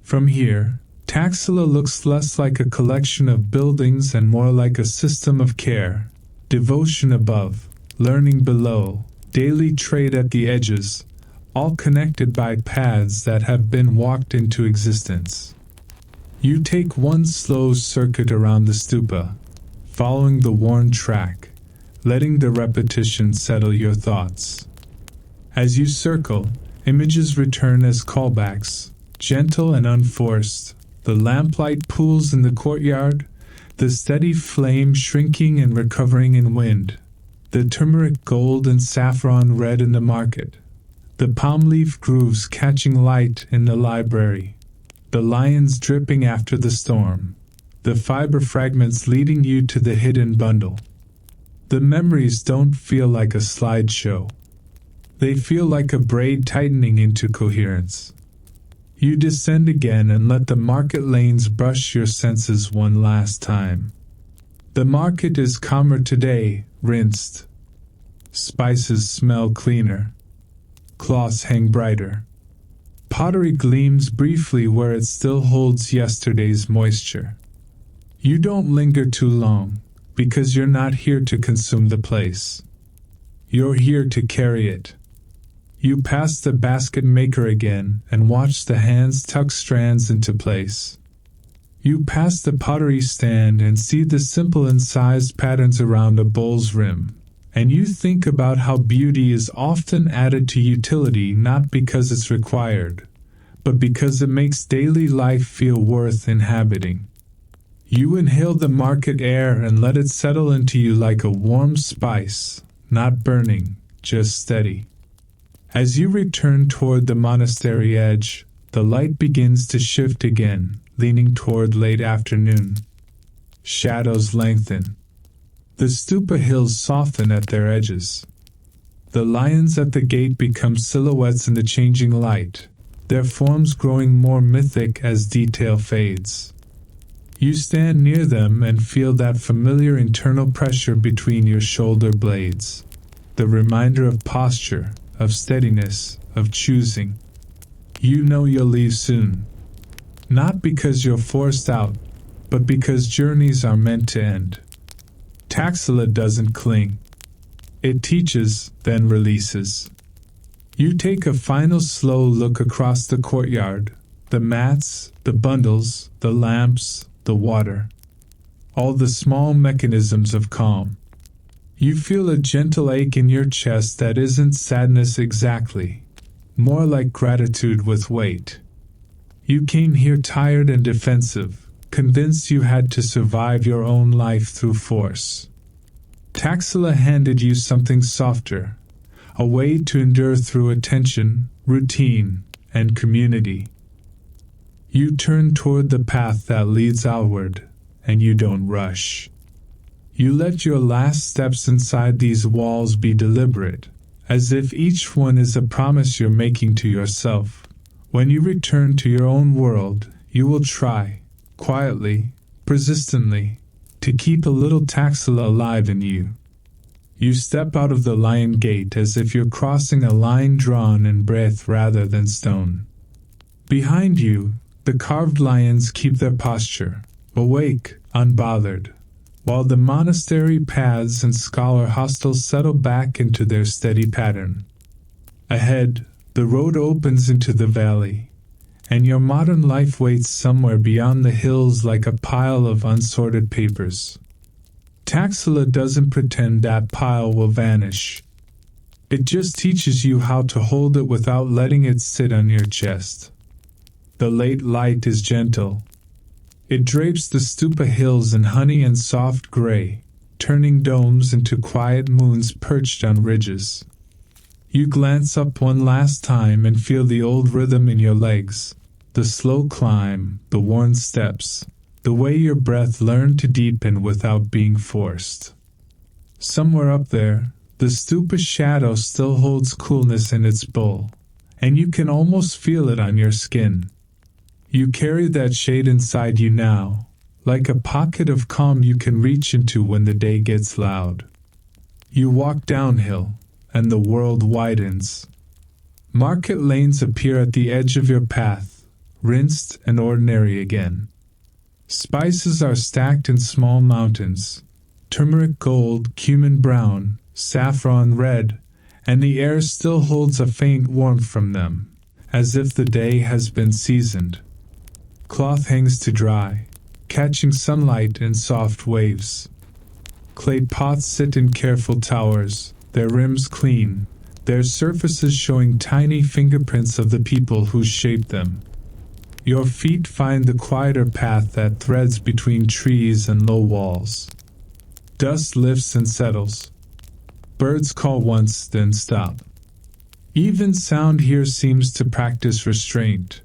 From here, Taxila looks less like a collection of buildings and more like a system of care, devotion above, learning below, daily trade at the edges, all connected by paths that have been walked into existence. You take one slow circuit around the stupa, following the worn track, letting the repetition settle your thoughts. As you circle, images return as callbacks, gentle and unforced. The lamplight pools in the courtyard, the steady flame shrinking and recovering in wind, the turmeric gold and saffron red in the market, the palm leaf grooves catching light in the library, the lions dripping after the storm, the fiber fragments leading you to the hidden bundle. The memories don't feel like a slideshow. They feel like a braid tightening into coherence. You descend again and let the market lanes brush your senses one last time. The market is calmer today, rinsed. Spices smell cleaner. Cloths hang brighter. Pottery gleams briefly where it still holds yesterday's moisture. You don't linger too long, because you're not here to consume the place. You're here to carry it. You pass the basket maker again and watch the hands tuck strands into place. You pass the pottery stand and see the simple incised patterns around a bowl's rim, and you think about how beauty is often added to utility not because it's required, but because it makes daily life feel worth inhabiting. You inhale the market air and let it settle into you like a warm spice, not burning, just steady. As you return toward the monastery edge, the light begins to shift again, leaning toward late afternoon. Shadows lengthen. The stupa hills soften at their edges. The lions at the gate become silhouettes in the changing light, their forms growing more mythic as detail fades. You stand near them and feel that familiar internal pressure between your shoulder blades, the reminder of posture, of steadiness, of choosing. You know you'll leave soon. Not because you're forced out, but because journeys are meant to end. Taxila doesn't cling. It teaches, then releases. You take a final slow look across the courtyard, the mats, the bundles, the lamps, the water. All the small mechanisms of calm. You feel a gentle ache in your chest that isn't sadness exactly, more like gratitude with weight. You came here tired and defensive, convinced you had to survive your own life through force. Taxila handed you something softer, a way to endure through attention, routine, and community. You turn toward the path that leads outward, and you don't rush. You let your last steps inside these walls be deliberate, as if each one is a promise you're making to yourself. When you return to your own world, you will try, quietly, persistently, to keep a little Taxila alive in you. You step out of the lion gate as if you're crossing a line drawn in breath rather than stone. Behind you, the carved lions keep their posture, awake, unbothered, while the monastery paths and scholar hostels settle back into their steady pattern. Ahead, the road opens into the valley, and your modern life waits somewhere beyond the hills like a pile of unsorted papers. Taxila doesn't pretend that pile will vanish. It just teaches you how to hold it without letting it sit on your chest. The late light is gentle. It drapes the stupa hills in honey and soft gray, turning domes into quiet moons perched on ridges. You glance up one last time and feel the old rhythm in your legs, the slow climb, the worn steps, the way your breath learned to deepen without being forced. Somewhere up there, the stupa shadow still holds coolness in its bowl, and you can almost feel it on your skin. You carry that shade inside you now, like a pocket of calm you can reach into when the day gets loud. You walk downhill, and the world widens. Market lanes appear at the edge of your path, rinsed and ordinary again. Spices are stacked in small mountains, turmeric gold, cumin brown, saffron red, and the air still holds a faint warmth from them, as if the day has been seasoned. Cloth hangs to dry, catching sunlight in soft waves. Clay pots sit in careful towers, their rims clean, their surfaces showing tiny fingerprints of the people who shaped them. Your feet find the quieter path that threads between trees and low walls. Dust lifts and settles. Birds call once, then stop. Even sound here seems to practice restraint.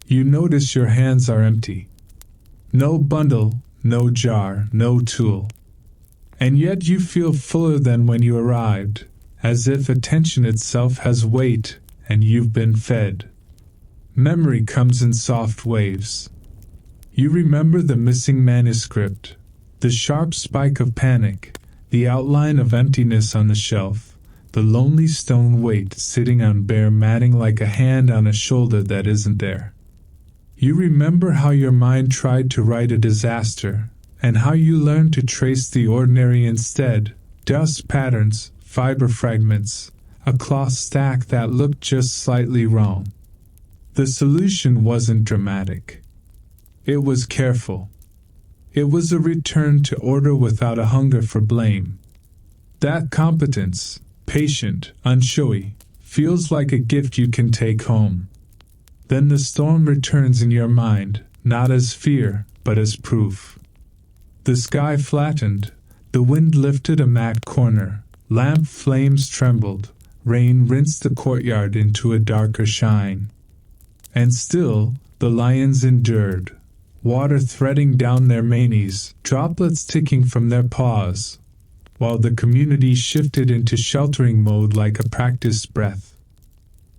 You notice your hands are empty. No bundle, no jar, no tool. And yet you feel fuller than when you arrived, as if attention itself has weight and you've been fed. Memory comes in soft waves. You remember the missing manuscript, the sharp spike of panic, the outline of emptiness on the shelf, the lonely stone weight sitting on bare matting like a hand on a shoulder that isn't there. You remember how your mind tried to write a disaster, and how you learned to trace the ordinary instead, dust patterns, fiber fragments, a cloth stack that looked just slightly wrong. The solution wasn't dramatic. It was careful. It was a return to order without a hunger for blame. That competence, patient, unshowy, feels like a gift you can take home. Then the storm returns in your mind, not as fear, but as proof. The sky flattened, the wind lifted a matte corner, lamp flames trembled, rain rinsed the courtyard into a darker shine. And still, the lions endured, water threading down their manes, droplets ticking from their paws, while the community shifted into sheltering mode like a practiced breath.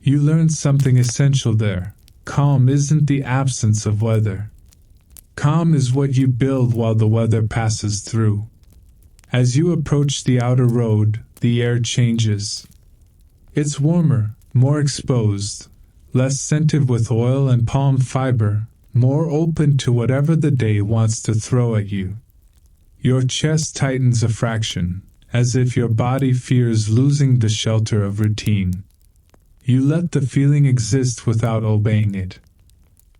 You learned something essential there. Calm isn't the absence of weather. Calm is what you build while the weather passes through. As you approach the outer road, the air changes. It's warmer, more exposed, less scented with oil and palm fiber, more open to whatever the day wants to throw at you. Your chest tightens a fraction, as if your body fears losing the shelter of routine. You let the feeling exist without obeying it.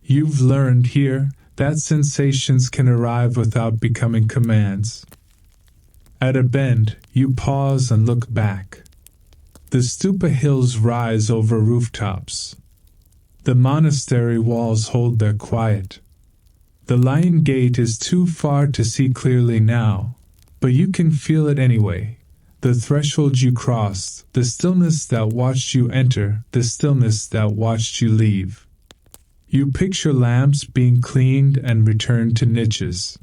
You've learned here that sensations can arrive without becoming commands. At a bend, you pause and look back. The stupa hills rise over rooftops. The monastery walls hold their quiet. The lion gate is too far to see clearly now, but you can feel it anyway. The threshold you crossed, the stillness that watched you enter, the stillness that watched you leave. You picture lamps being cleaned and returned to niches.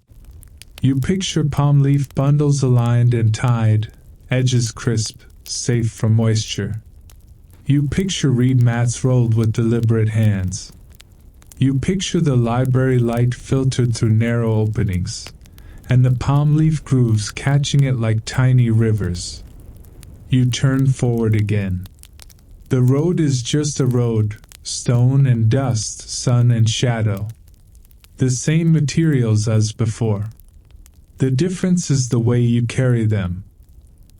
You picture palm leaf bundles aligned and tied, edges crisp, safe from moisture. You picture reed mats rolled with deliberate hands. You picture the library light filtered through narrow openings, and the palm leaf grooves catching it like tiny rivers. You turn forward again. The road is just a road, stone and dust, sun and shadow. The same materials as before. The difference is the way you carry them.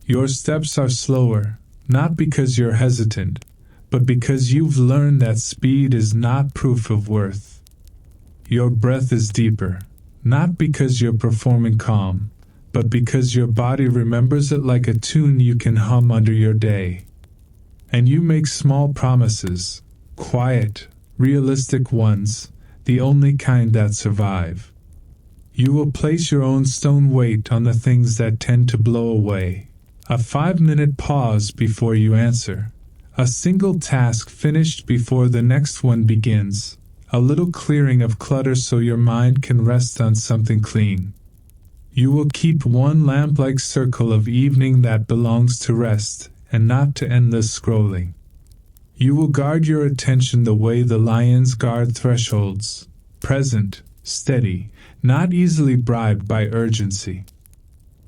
Your steps are slower, not because you're hesitant, but because you've learned that speed is not proof of worth. Your breath is deeper, not because you're performing calm, but because your body remembers it like a tune you can hum under your day. And you make small promises, quiet, realistic ones, the only kind that survive. You will place your own stone weight on the things that tend to blow away. A 5-minute pause before you answer. A single task finished before the next one begins. A little clearing of clutter so your mind can rest on something clean. You will keep one lamp-like circle of evening that belongs to rest and not to endless scrolling. You will guard your attention the way the lions guard thresholds, present, steady, not easily bribed by urgency.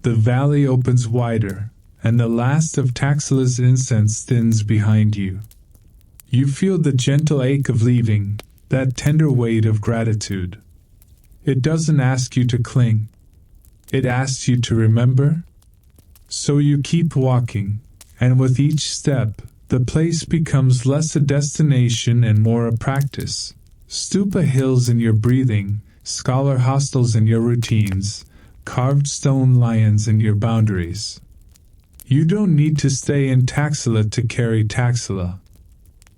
The valley opens wider, and the last of Taxila's incense thins behind you. You feel the gentle ache of leaving, that tender weight of gratitude. It doesn't ask you to cling. It asks you to remember. So you keep walking, And with each step, the place becomes less a destination and more a practice. Stupa hills in your breathing, scholar hostels in your routines, carved stone lions in your boundaries. You don't need to stay in Taxila to carry Taxila.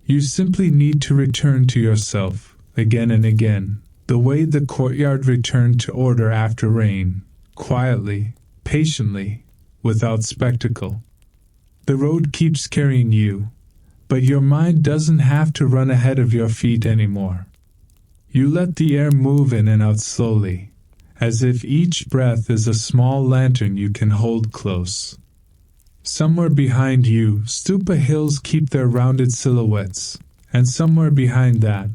You simply need to return to yourself, again and again, the way the courtyard returned to order after rain, quietly, patiently, without spectacle. The road keeps carrying you, but your mind doesn't have to run ahead of your feet anymore. You let the air move in and out slowly, as if each breath is a small lantern you can hold close. Somewhere behind you, stupa hills keep their rounded silhouettes, and somewhere behind that,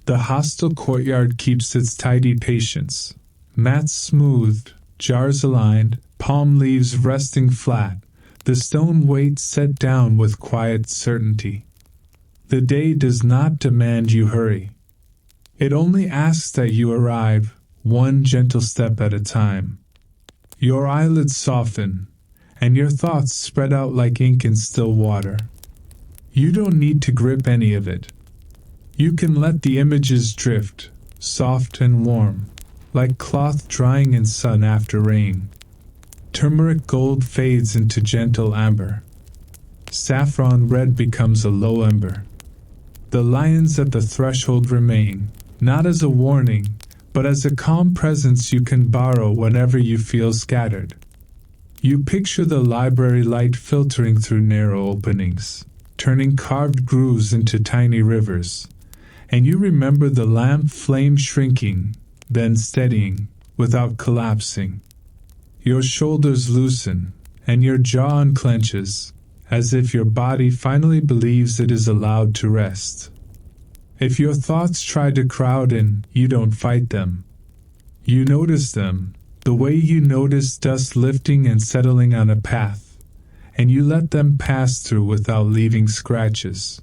the hostel courtyard keeps its tidy patience. Mats smoothed, jars aligned, palm leaves resting flat, the stone weight set down with quiet certainty. The day does not demand you hurry. It only asks that you arrive, one gentle step at a time. Your eyelids soften, and your thoughts spread out like ink in still water. You don't need to grip any of it. You can let the images drift, soft and warm, like cloth drying in sun after rain. Turmeric gold fades into gentle amber. Saffron red becomes a low ember. The lions at the threshold remain, not as a warning, but as a calm presence you can borrow whenever you feel scattered. You picture the library light filtering through narrow openings, turning carved grooves into tiny rivers, and you remember the lamp flame shrinking, then steadying, without collapsing. Your shoulders loosen, and your jaw unclenches, as if your body finally believes it is allowed to rest. If your thoughts try to crowd in, you don't fight them. You notice them, the way you notice dust lifting and settling on a path, and you let them pass through without leaving scratches.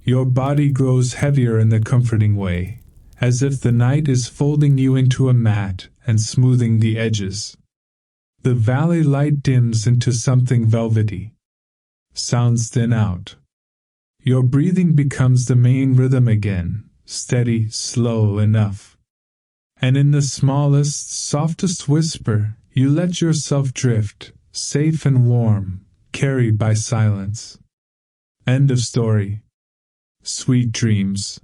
Your body grows heavier in the comforting way, as if the night is folding you into a mat and smoothing the edges. The valley light dims into something velvety. Sounds thin out. Your breathing becomes the main rhythm again, steady, slow enough. And in the smallest, softest whisper, you let yourself drift, safe and warm, carried by silence. End of story. Sweet dreams.